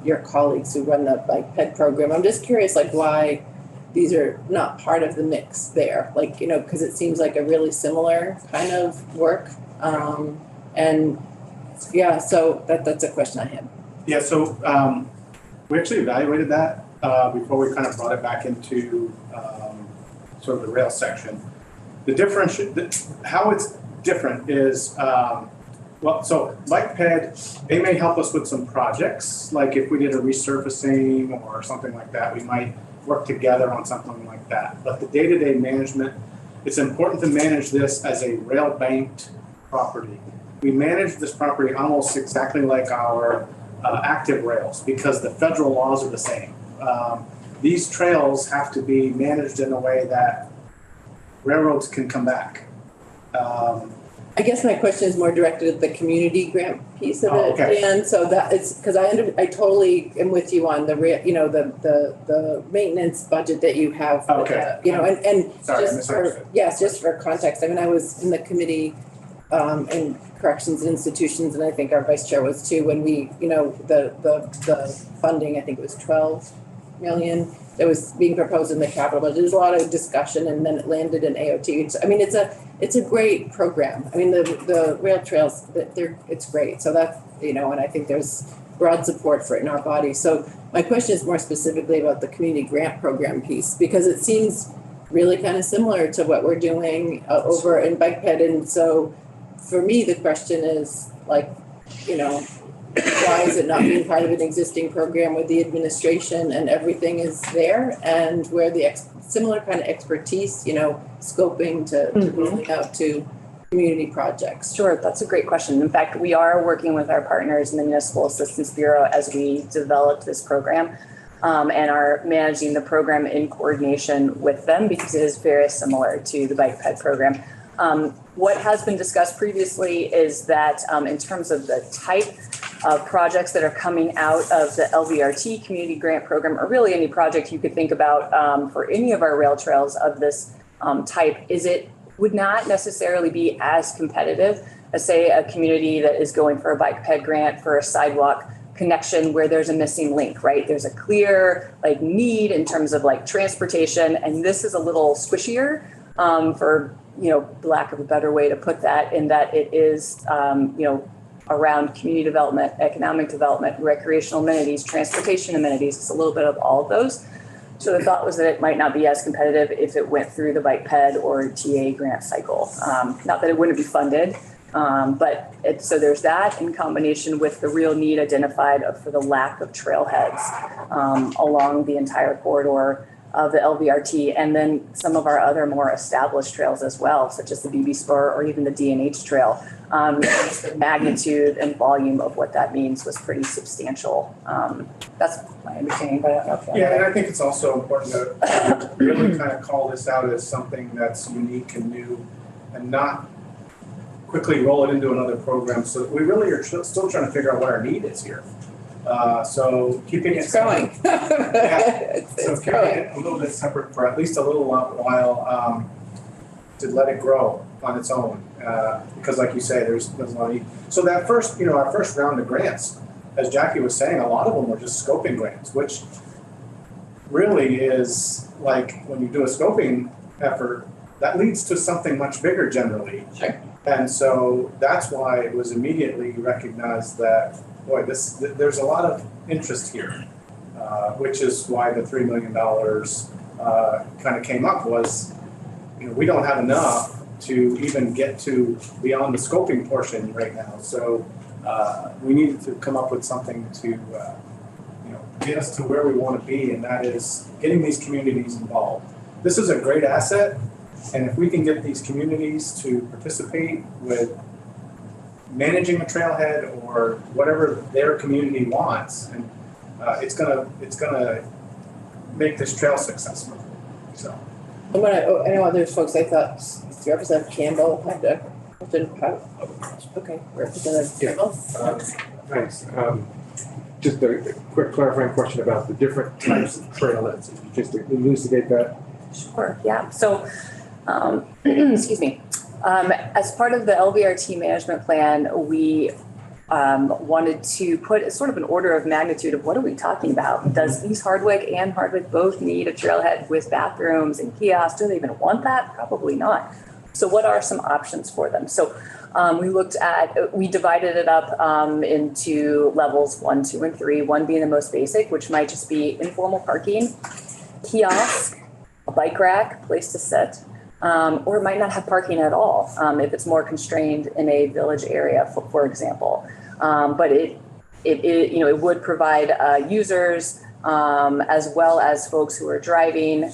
your colleagues who run the bike ped program. I'm just curious, why these are not part of the mix there, because it seems like a really similar kind of work. And yeah, so that's a question I had. Yeah, so we actually evaluated that before we kind of brought it back into sort of the rail section. The difference, how it's different is, so Bike Ped, they may help us with some projects, like if we did a resurfacing or something like that, we might work together on something like that. But the day-to-day management, it's important to manage this as a rail banked property. We manage this property almost exactly like our active rails because the federal laws are the same. These trails have to be managed in a way that railroads can come back. I guess my question is more directed at the community grant piece of it, okay. And so that it's because I totally am with you on the the maintenance budget that you have. Okay. And sorry, just for context, I was in the committee in corrections and institutions, and I think our vice chair was too when we the funding, I think it was 12 million that was being proposed in the capital budget. There's a lot of discussion, and then it landed in AOT. It's a great program. The rail trails, it's great. So that's, and I think there's broad support for it in our body. So my question is more specifically about the community grant program piece, because it seems really kind of similar to what we're doing over in Bike Ped. And so for me, the question is like, you know, why is it not being part of an existing program where the administration and everything is there, and where the similar kind of expertise, you know, scoping to rolling out to community projects? Sure, that's a great question. In fact, we are working with our partners in the Municipal Assistance Bureau as we develop this program, and are managing the program in coordination with them because it is very similar to the Bike Ped program. What has been discussed previously is that in terms of the type of projects that are coming out of the LVRT community grant program, or really any project you could think about for any of our rail trails of this type, would not necessarily be as competitive as, say, a community that is going for a Bike Ped grant for a sidewalk connection where there's a missing link, right? There's a clear like need in terms of like transportation, and this is a little squishier for, you know, lack of a better way to put that, in that it is, you know, around community development, economic development, recreational amenities, transportation amenities. It's a little bit of all of those. So the thought was that it might not be as competitive if it went through the Bike Ped or TA grant cycle. Not that it wouldn't be funded, but so there's that in combination with the real need identified for the lack of trailheads along the entire corridor of the LVRT, and then some of our other more established trails as well, such as the BB Spur or even the D&H Trail. The magnitude and volume of what that means was pretty substantial. That's my understanding, but I don't know if Yeah, and I think it's also important to really kind of call this out as something that's unique and new, and not quickly roll it into another program. So we really are still trying to figure out what our need is here. So keeping it growing. So keeping it a little bit separate for at least a little while, to let it grow on its own. Because like you say, there's a lot of need. So that first, you know, our first round of grants, as Jackie was saying, a lot of them were just scoping grants, which really is like when you do a scoping effort, that leads to something much bigger generally. Sure. And so that's why it was immediately recognized that, boy, there's a lot of interest here, which is why the $3 million kind of came up. Was, you know, we don't have enough to even get to beyond the scoping portion right now. So we needed to come up with something to, you know, get us to where we want to be, and that is getting these communities involved. This is a great asset, and if we can get these communities to participate with managing a trailhead or whatever their community wants, and it's gonna make this trail successful. So. And when I know others folks, I thought Representative Campbell had a question. Okay, Representative Campbell. Thanks. Just a quick clarifying question about the different types of trailheads. Just to elucidate that. Sure, yeah. So, excuse me. As part of the LVRT management plan, we wanted to put sort of an order of magnitude of what are we talking about? Does East Hardwick and Hardwick both need a trailhead with bathrooms and kiosks? Do they even want that? Probably not. So what are some options for them? So we divided it up into levels 1, 2, and 3, 1 being the most basic, which might just be informal parking, kiosk, a bike rack, place to sit, or it might not have parking at all if it's more constrained in a village area, for example. But it would provide users as well as folks who are driving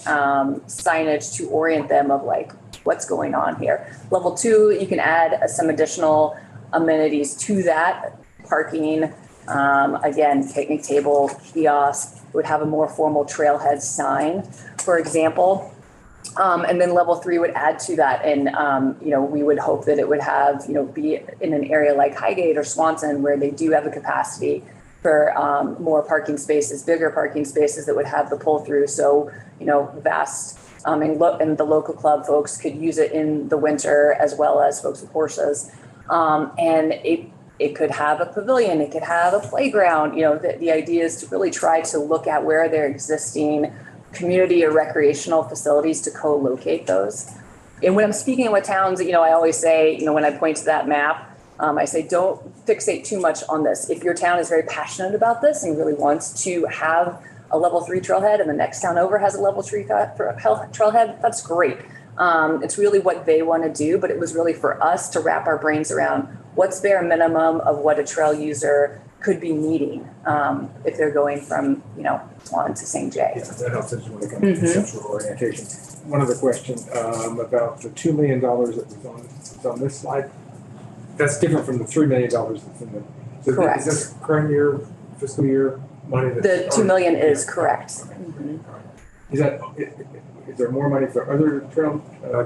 signage to orient them of like what's going on here. Level 2, you can add some additional amenities to that parking. Again, picnic table, kiosk, would have a more formal trailhead sign, for example. And then level 3 would add to that. And, we would hope that it would have, be in an area like Highgate or Swanson where they do have a capacity for more parking spaces, bigger parking spaces that would have the pull through. So, vast and the local club folks could use it in the winter as well as folks with horses. And it could have a pavilion, it could have a playground. The idea is to really try to look at where they're existing community or recreational facilities to co-locate those. And when I'm speaking with towns, I always say, when I point to that map, I say don't fixate too much on this. If your town is very passionate about this and really wants to have a level 3 trailhead and the next town over has a level 3 trailhead, that's great. It's really what they want to do, but it was really for us to wrap our brains around what's bare minimum of what a trail user could be needing if they're going from, Swan to St. J. Yeah, that helps us when it comes to conceptual orientation. One other question about the $2 million that was on this slide. That's different from the $3 million that's in the. So Correct. Is this current year, fiscal year money? The $2 million is correct. Is that? Is there more money for other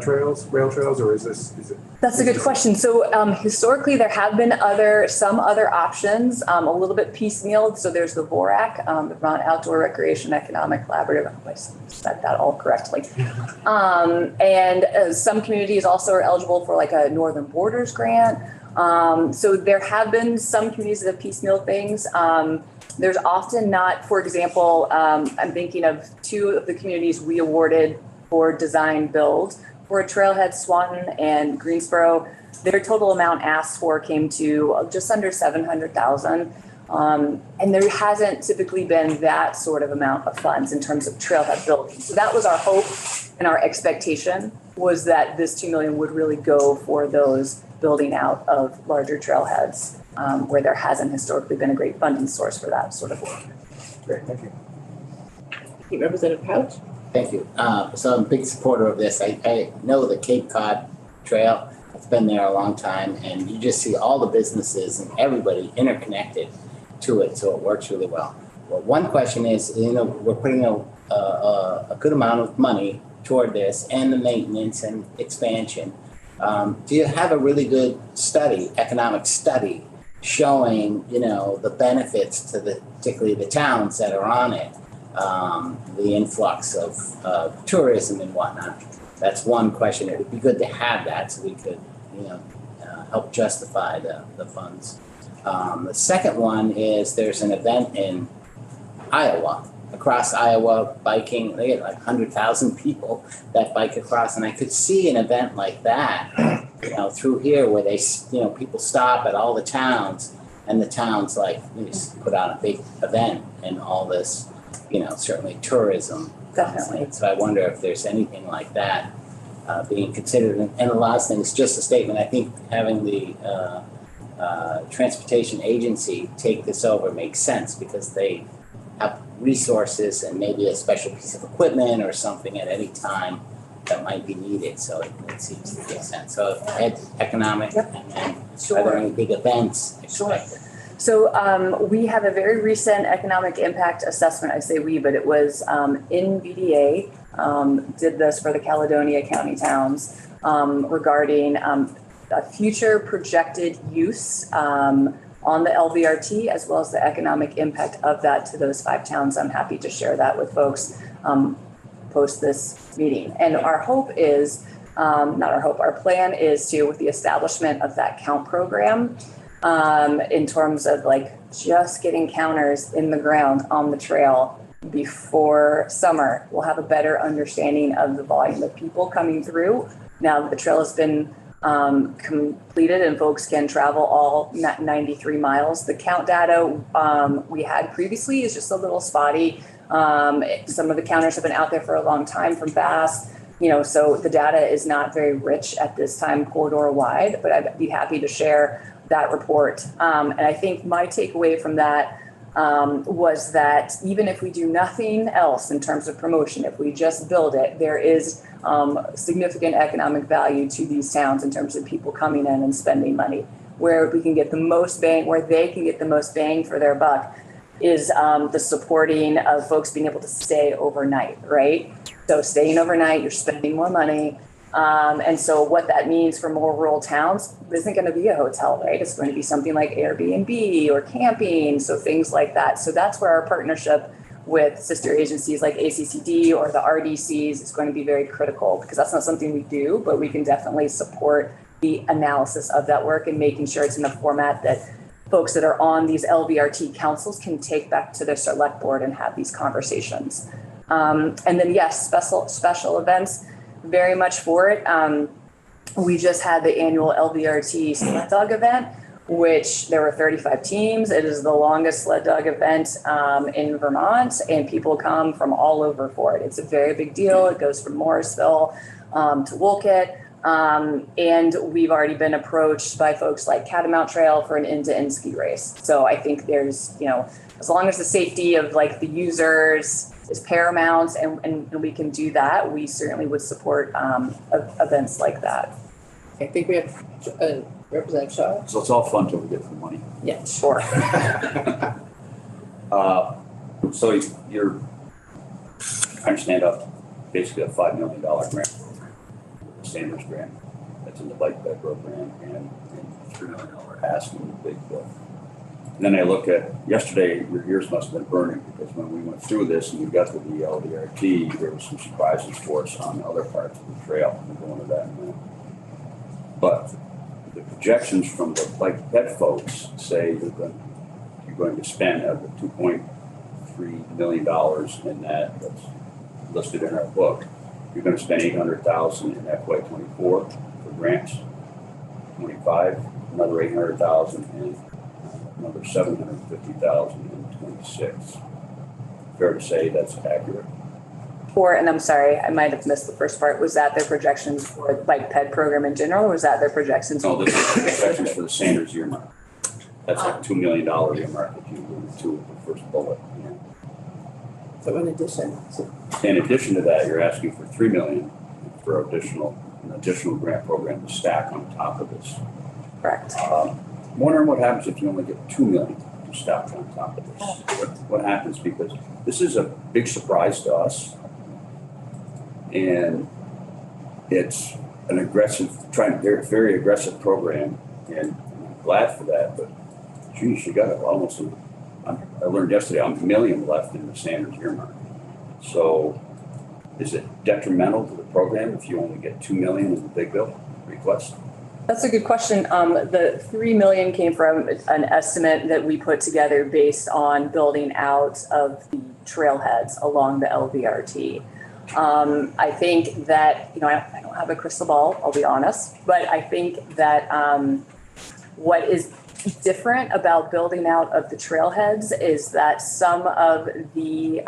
trails, rail trails, or is it? That's a good question. So historically, there have been some other options, a little bit piecemeal. So there's the VORAC, the Vermont Outdoor Recreation Economic Collaborative. I hope I said that all correctly. And some communities also are eligible for like a Northern Borders grant. So there have been some communities that have piecemeal things. There's often not, for example, I'm thinking of 2 of the communities we awarded for design build for a trailhead, Swanton and Greensboro. Their total amount asked for came to just under $700,000. And there hasn't typically been that sort of amount of funds in terms of trailhead building. So that was our hope and our expectation, was that this $2 million would really go for those building out of larger trailheads. Where there hasn't historically been a great funding source for that sort of work. Great, thank you. Representative Couch? Thank you. So I'm a big supporter of this. I know the Cape Cod Trail. It's been there a long time, and you just see all the businesses and everybody interconnected to it, so it works really well. Well, one question is, we're putting a good amount of money toward this and the maintenance and expansion. Do you have a really good economic study, showing, the benefits to particularly the towns that are on it, the influx of tourism and whatnot? That's one question. It would be good to have that so we could, help justify the funds. The second one is there's an event in Iowa, across Iowa, biking. They get like 100,000 people that bike across, and I could see an event like that, through here where they, people stop at all the towns, and the towns just put on a big event and all this, certainly tourism. Definitely. So I wonder if there's anything like that being considered. And the last thing is just a statement. I think having the transportation agency take this over makes sense, because they have resources and maybe a special piece of equipment or something at any time that might be needed. So it seems to make sense. So economic, and then are there any big events expected? So we have a very recent economic impact assessment. I say we, but it was NVDA did this for the Caledonia County towns regarding a future projected use on the LVRT, as well as the economic impact of that to those 5 towns. I'm happy to share that with folks post this meeting. And our hope is, our plan is to, with the establishment of that count program, in terms of just getting counters in the ground on the trail before summer, we'll have a better understanding of the volume of people coming through. Now that the trail has been completed and folks can travel all 93 miles. The count data we had previously is just a little spotty. Some of the counters have been out there for a long time from Bass, so the data is not very rich at this time corridor wide, but I'd be happy to share that report. And I think my takeaway from that was that even if we do nothing else in terms of promotion, if we just build it, there is significant economic value to these towns in terms of people coming in and spending money. Where we can get the most bang, where they can get the most bang for their buck, is the supporting of folks being able to stay overnight, right? So staying overnight, you're spending more money. And so what that means for more rural towns isn't going to be a hotel, right? It's going to be something like Airbnb or camping, so things like that. So that's where our partnership with sister agencies like ACCD or the RDCs is going to be very critical, because that's not something we do, but we can definitely support the analysis of that work and making sure it's in a format that folks that are on these LVRT councils can take back to their select board and have these conversations. And then yes, special events, very much for it. We just had the annual LVRT sled dog event, which there were 35 teams. It is the longest sled dog event in Vermont, and people come from all over for it. It's a very big deal. It goes from Morrisville to Wolcott. And we've already been approached by folks like Catamount Trail for an end-to-end ski race. So I think there's, as long as the safety of like the users is paramount and we can do that, we certainly would support events like that. I think we have Representative Shaw. So it's all fun till we get the money. Yeah, sure. So you're trying to stand up basically a $5 million grant, the Sanders grant, that's in the bike ped program, and $3 million ask in the big bill. And then I look at, yesterday, your ears must have been burning, because when we went through this and we got to the LVRT, there were some surprises for us on other parts of the trail. We'll go into that in a minute. But the projections from the bike ped folks say you're going to spend $2.3 million in that, that's listed in our book. You're going to spend $800,000 in FY24 for grants, 25, another $800,000, and another $750,000 in 26. Fair to say that's accurate? And I'm sorry, I might have missed the first part. Was that their projections for the bike ped program in general, or was that their projections? No, this is the projections for the Sanders earmark. That's a $2 million earmark that you alluded to with the first bullet. So in addition. In addition to that, you're asking for $3 million for an additional grant program to stack on top of this. Correct. I'm wondering what happens if you only get $2 million to stack on top of this. What happens, because this is a big surprise to us. And it's an very aggressive program, and I'm glad for that, but geez, you got almost, I learned yesterday, $1 million left in the Sanders earmark. So is it detrimental to the program if you only get $2 million in the big bill request? That's a good question. The $3 million came from an estimate that we put together based on building out of the trailheads along the LVRT. I think that, I don't have a crystal ball, I'll be honest, but I think that what is different about building out of the trailheads is that some of the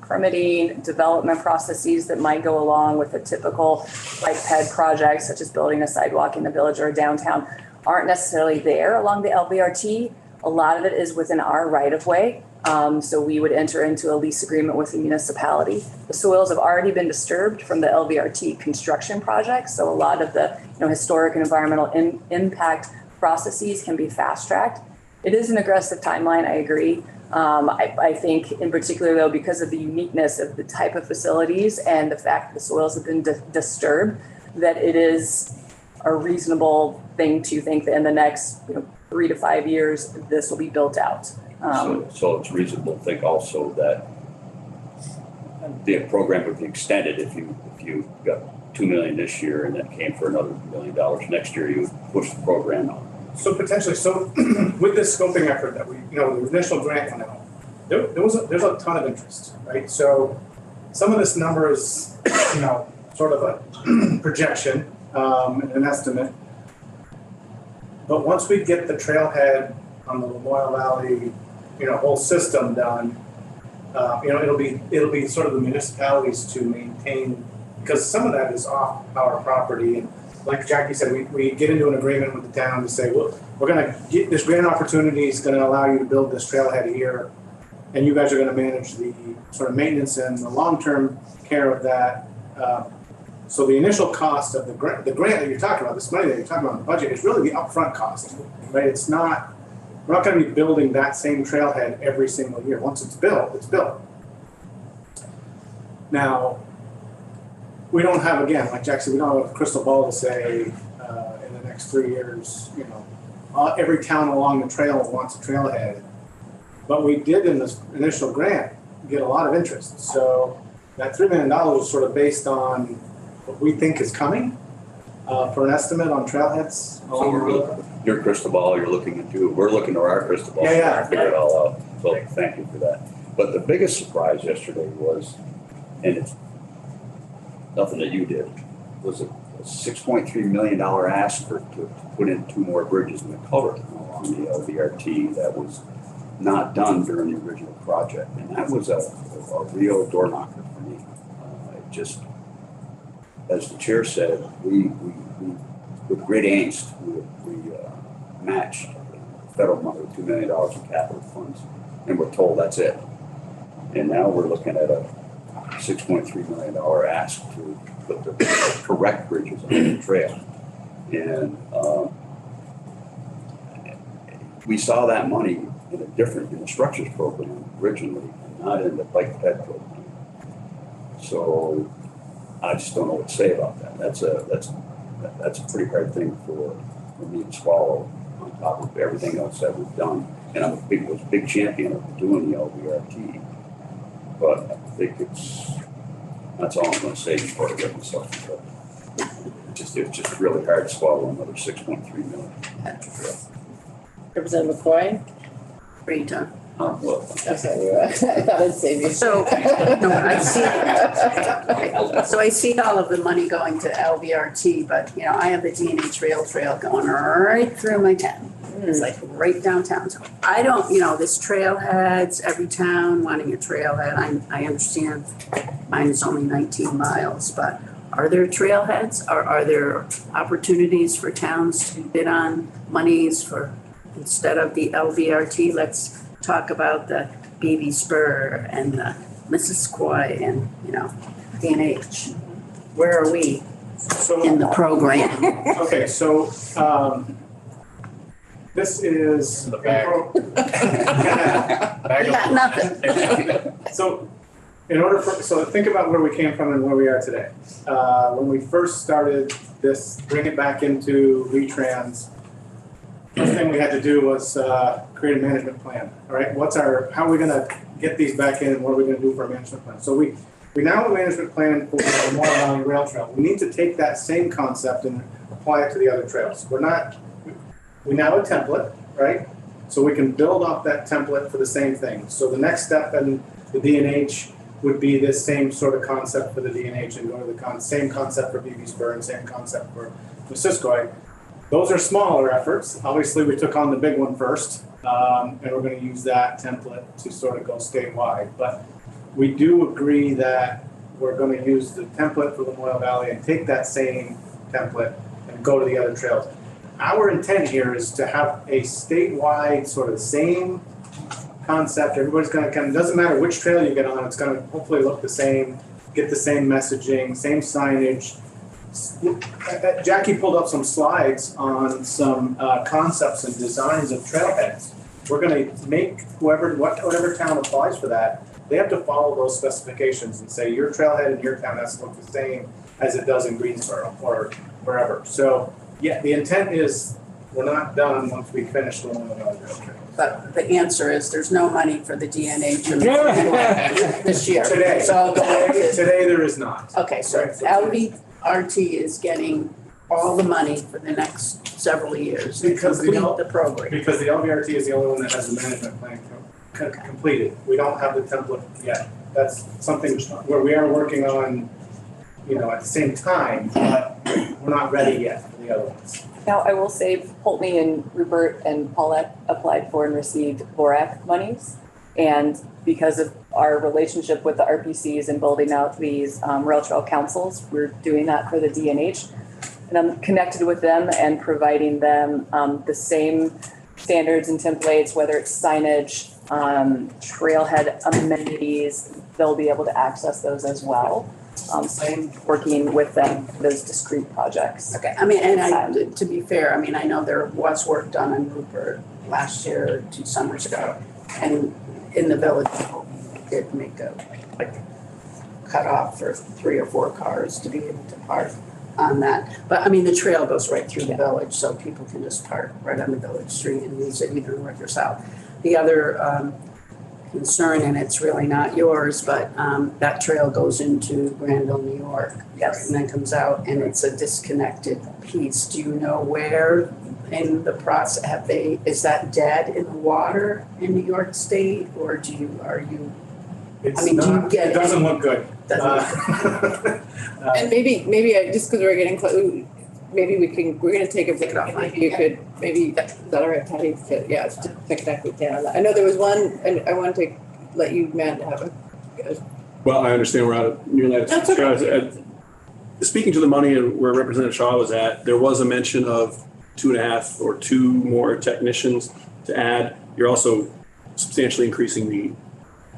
permitting development processes that might go along with a typical bike ped project, such as building a sidewalk in the village or downtown, aren't necessarily there along the LVRT. A lot of it is within our right of way. So we would enter into a lease agreement with the municipality. The soils have already been disturbed from the LVRT construction project. So a lot of the historic and environmental impact processes can be fast tracked. It is an aggressive timeline, I agree. I think in particular though, because of the uniqueness of the type of facilities and the fact that the soils have been disturbed, that it is a reasonable thing to think that in the next 3 to 5 years, this will be built out. So it's reasonable to think also that the program would be extended if you got $2 million this year and then came for another $1 million next year, you would push the program on. So potentially, with this scoping effort that we, the initial grant went out, there's a ton of interest, right? So some of this number is, sort of a projection, an estimate. But once we get the trailhead on the Lamoille Valley, whole system done, it'll be sort of the municipalities to maintain, because some of that is off our property. And like Jackie said, we get into an agreement with the town to say, well, we're going to get this grant opportunity is going to allow you to build this trailhead here, and you guys are going to manage the sort of maintenance and the long-term care of that. So the initial cost of the grant that you're talking about, this money that you're talking about in the budget, is really the upfront cost, right? It's not. We're not going to be building that same trailhead every single year. Once it's built, it's built. Now, we don't have, again, like Jack said, we don't have a crystal ball to say in the next 3 years, every town along the trail wants a trailhead. But we did in this initial grant get a lot of interest. So that $3 million is sort of based on what we think is coming for an estimate on trailheads. So your crystal ball, you're looking into, we're looking to our crystal ball to figure it all out. So thank you for that. But the biggest surprise yesterday was, and it's nothing that you did, was a $6.3 million ask to put in 2 more bridges in the culvert along the LVRT that was not done during the original project. And that was a real door knocker for me. It just, as the chair said, we with great angst, we matched federal money with $2 million in capital funds, and we're told that's it. And now we're looking at a $6.3 million ask to put the correct bridges on the trail. And we saw that money in the structures program originally, and not in the bike ped program. So I just don't know what to say about that. That's a pretty hard thing for me to swallow on top of everything else that we've done. And was a big champion of doing the LVRT. But I think that's all I'm going to say before I get myself in trouble. It's just really hard to swallow another $6.3 million. Representative McCoy? Rita. Well, I thought I'd save you. So, no, I see all of the money going to LVRT, but, I have the D&H rail trail going right through my town. It's like right downtown. So I don't, this trailheads, every town wanting a trailhead. I understand mine is only 19 miles, but are there trailheads? Are there opportunities for towns to bid on monies for, instead of the LVRT, let's talk about the Beebe Spur and the Missisquoi and, D&H. Where are we in the program? Okay, so, this is. You got nothing. So think about where we came from and where we are today. When we first started this, bring it back into V-Trans, first thing we had to do was create a management plan. All right, how are we gonna get these back in and what are we gonna do for a management plan? So we now have a management plan for the Moore Valley Rail Trail. We need to take that same concept and apply it to the other trails. We now have a template, right? So we can build off that template for the same thing. So the next step in the D&H would be this same sort of concept for the D&H and go to the same concept for Beebe Spur and same concept for Missisquoi. Those are smaller efforts. Obviously, we took on the big one first, and we're going to use that template to sort of go statewide. But we do agree that we're going to use the template for the Moyle Valley and take that same template and go to the other trails. Our intent here is to have a statewide sort of same concept. Everybody's going to kind of, doesn't matter which trail you get on, it's going to hopefully look the same, get the same messaging, same signage. Jackie pulled up some slides on some concepts and designs of trailheads. We're going to make whatever town applies for that, they have to follow those specifications and say your trailhead in your town has to look the same as it does in Greensboro or wherever. So yeah, the intent is we're not done once we finish the one rail trail. But the answer is there's no money for the D&H this year. Today there is not. Okay, so LVRT is getting all the money for the next several years to complete the program. Because the LVRT is the only one that has the management plan completed. We don't have the template yet. That's something where we are working on, at the same time, but we're not ready yet for the other ones. Now, I will say Pulteney and Rupert and Paulette applied for and received VORAC monies. And because of our relationship with the RPCs and building out these rail trail councils, we're doing that for the D&H. And I'm connected with them and providing them the same standards and templates, whether it's signage, trailhead amenities, they'll be able to access those as well. So I'm working with them for those discrete projects. Okay, and to be fair, I know there was work done on Rupert last year, 2 summers ago, and in the village, did make a cut off for 3 or 4 cars to be able to park on that. But the trail goes right through the village, so people can just park right on the village street and use it either north or south. The other concern, and it's really not yours, but that trail goes into Granville, New York. Yes. And then comes out, and it's a disconnected piece. Do you know where in the process is that dead in the water in New York State, or do you get It doesn't look good. And maybe just because we're getting close, maybe we're gonna take a break off. Maybe you could, maybe, is that all right, Patty? Yeah, just to connect with Dan on that. I know there was one, and I wanted to let you, Matt, have a. Well, I understand we're out of nearly out of That's okay. Speaking to the money and where Representative Shaw was at, there was a mention of 2.5 or 2 more technicians to add. You're also substantially increasing the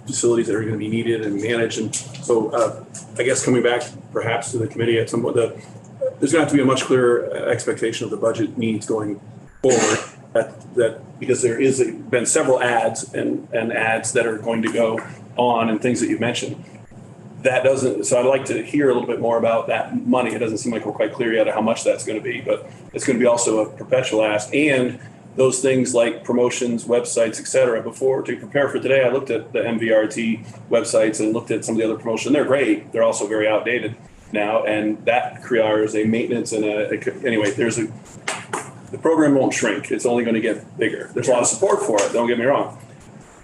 facilities that are going to be needed and managed. And so I guess coming back perhaps to the committee at some point, there's going to have to be a much clearer expectation of the budget needs going forward. That because there is been several ads and ads that are going to go on and things that you've mentioned. That doesn't, so I'd like to hear a little bit more about that money. It doesn't seem like we're quite clear yet how much that's going to be, but it's going to be also a perpetual ask. And those things like promotions, websites, et cetera. Before, to prepare for today, I looked at the MVRT websites and looked at some of the other promotions. They're great. They're also very outdated now. And that requires a maintenance and anyway, the program won't shrink. It's only going to get bigger. There's a lot of support for it. Don't get me wrong.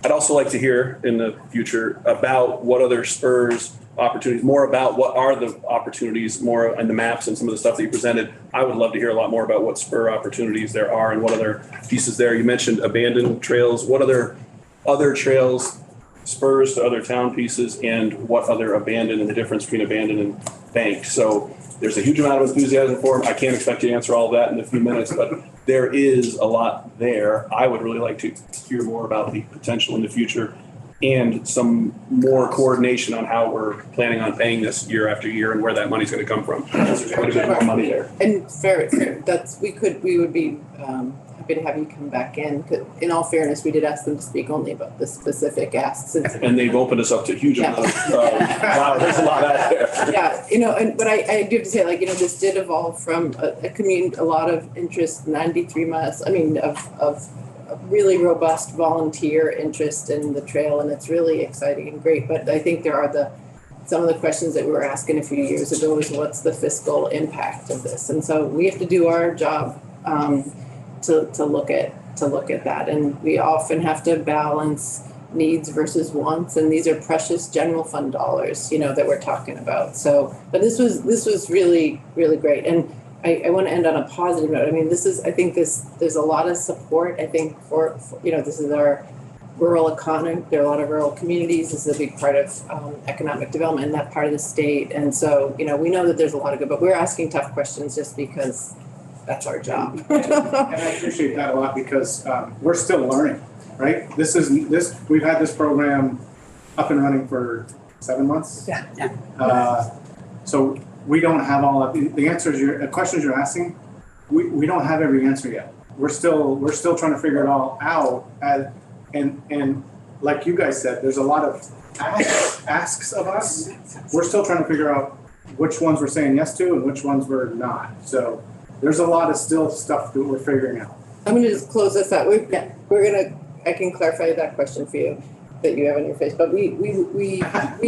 I'd also like to hear in the future about what other spurs opportunities, more about what are the opportunities, more in the maps and some of the stuff that you presented. I would love to hear a lot more about what spur opportunities there are and what other pieces there. You mentioned abandoned trails. What other trails, spurs to other town pieces, and what other abandoned and the difference between abandoned and banked. So there's a huge amount of enthusiasm for them. I can't expect you to answer all of that in a few minutes, but there is a lot there. I would really like to hear more about the potential in the future and some more coordination on how we're planning on paying this year after year and where that money's going to come from. There's quite a bit more money there. And fair, we would be happy to have you come back in. 'Cause in all fairness, we did ask them to speak only about the specific asks. And they've opened us up to a huge amount of, wow, there's a lot out there. Yeah, but I do have to say, this did evolve from a lot of interest, 93 miles, of really robust volunteer interest in the trail, and it's really exciting and great. But I think there are some of the questions that we were asking a few years ago is what's the fiscal impact of this? And so we have to do our job to look at that, and we often have to balance needs versus wants, and these are precious general fund dollars, that we're talking about. So, but this was really, really great. And I want to end on a positive note. There's a lot of support, I think, for this is our rural economy. There are a lot of rural communities. This is a big part of economic development in that part of the state. And so, we know that there's a lot of good, but we're asking tough questions just because that's our job. And I appreciate that a lot because we're still learning, right? We've had this program up and running for 7 months. Yeah. So we don't have all of the questions you're asking. We don't have every answer yet. We're still trying to figure it all out. And like you guys said, there's a lot of asks of us. We're still trying to figure out which ones we're saying yes to and which ones we're not. So there's a lot of still stuff that we're figuring out. I'm going to just close this out. I can clarify that question for you that you have on your face, but we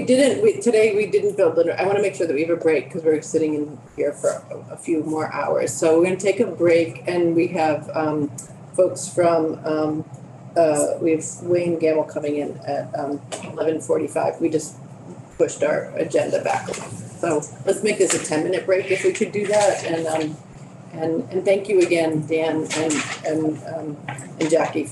didn't build it. I want to make sure that we have a break because we're sitting in here for a few more hours. So we're going to take a break, and we have folks from we have Wayne Gamble coming in at 11:45. We just pushed our agenda back a little. So let's make this a 10-minute break if we could do that. And thank you again, Dan and Jackie, for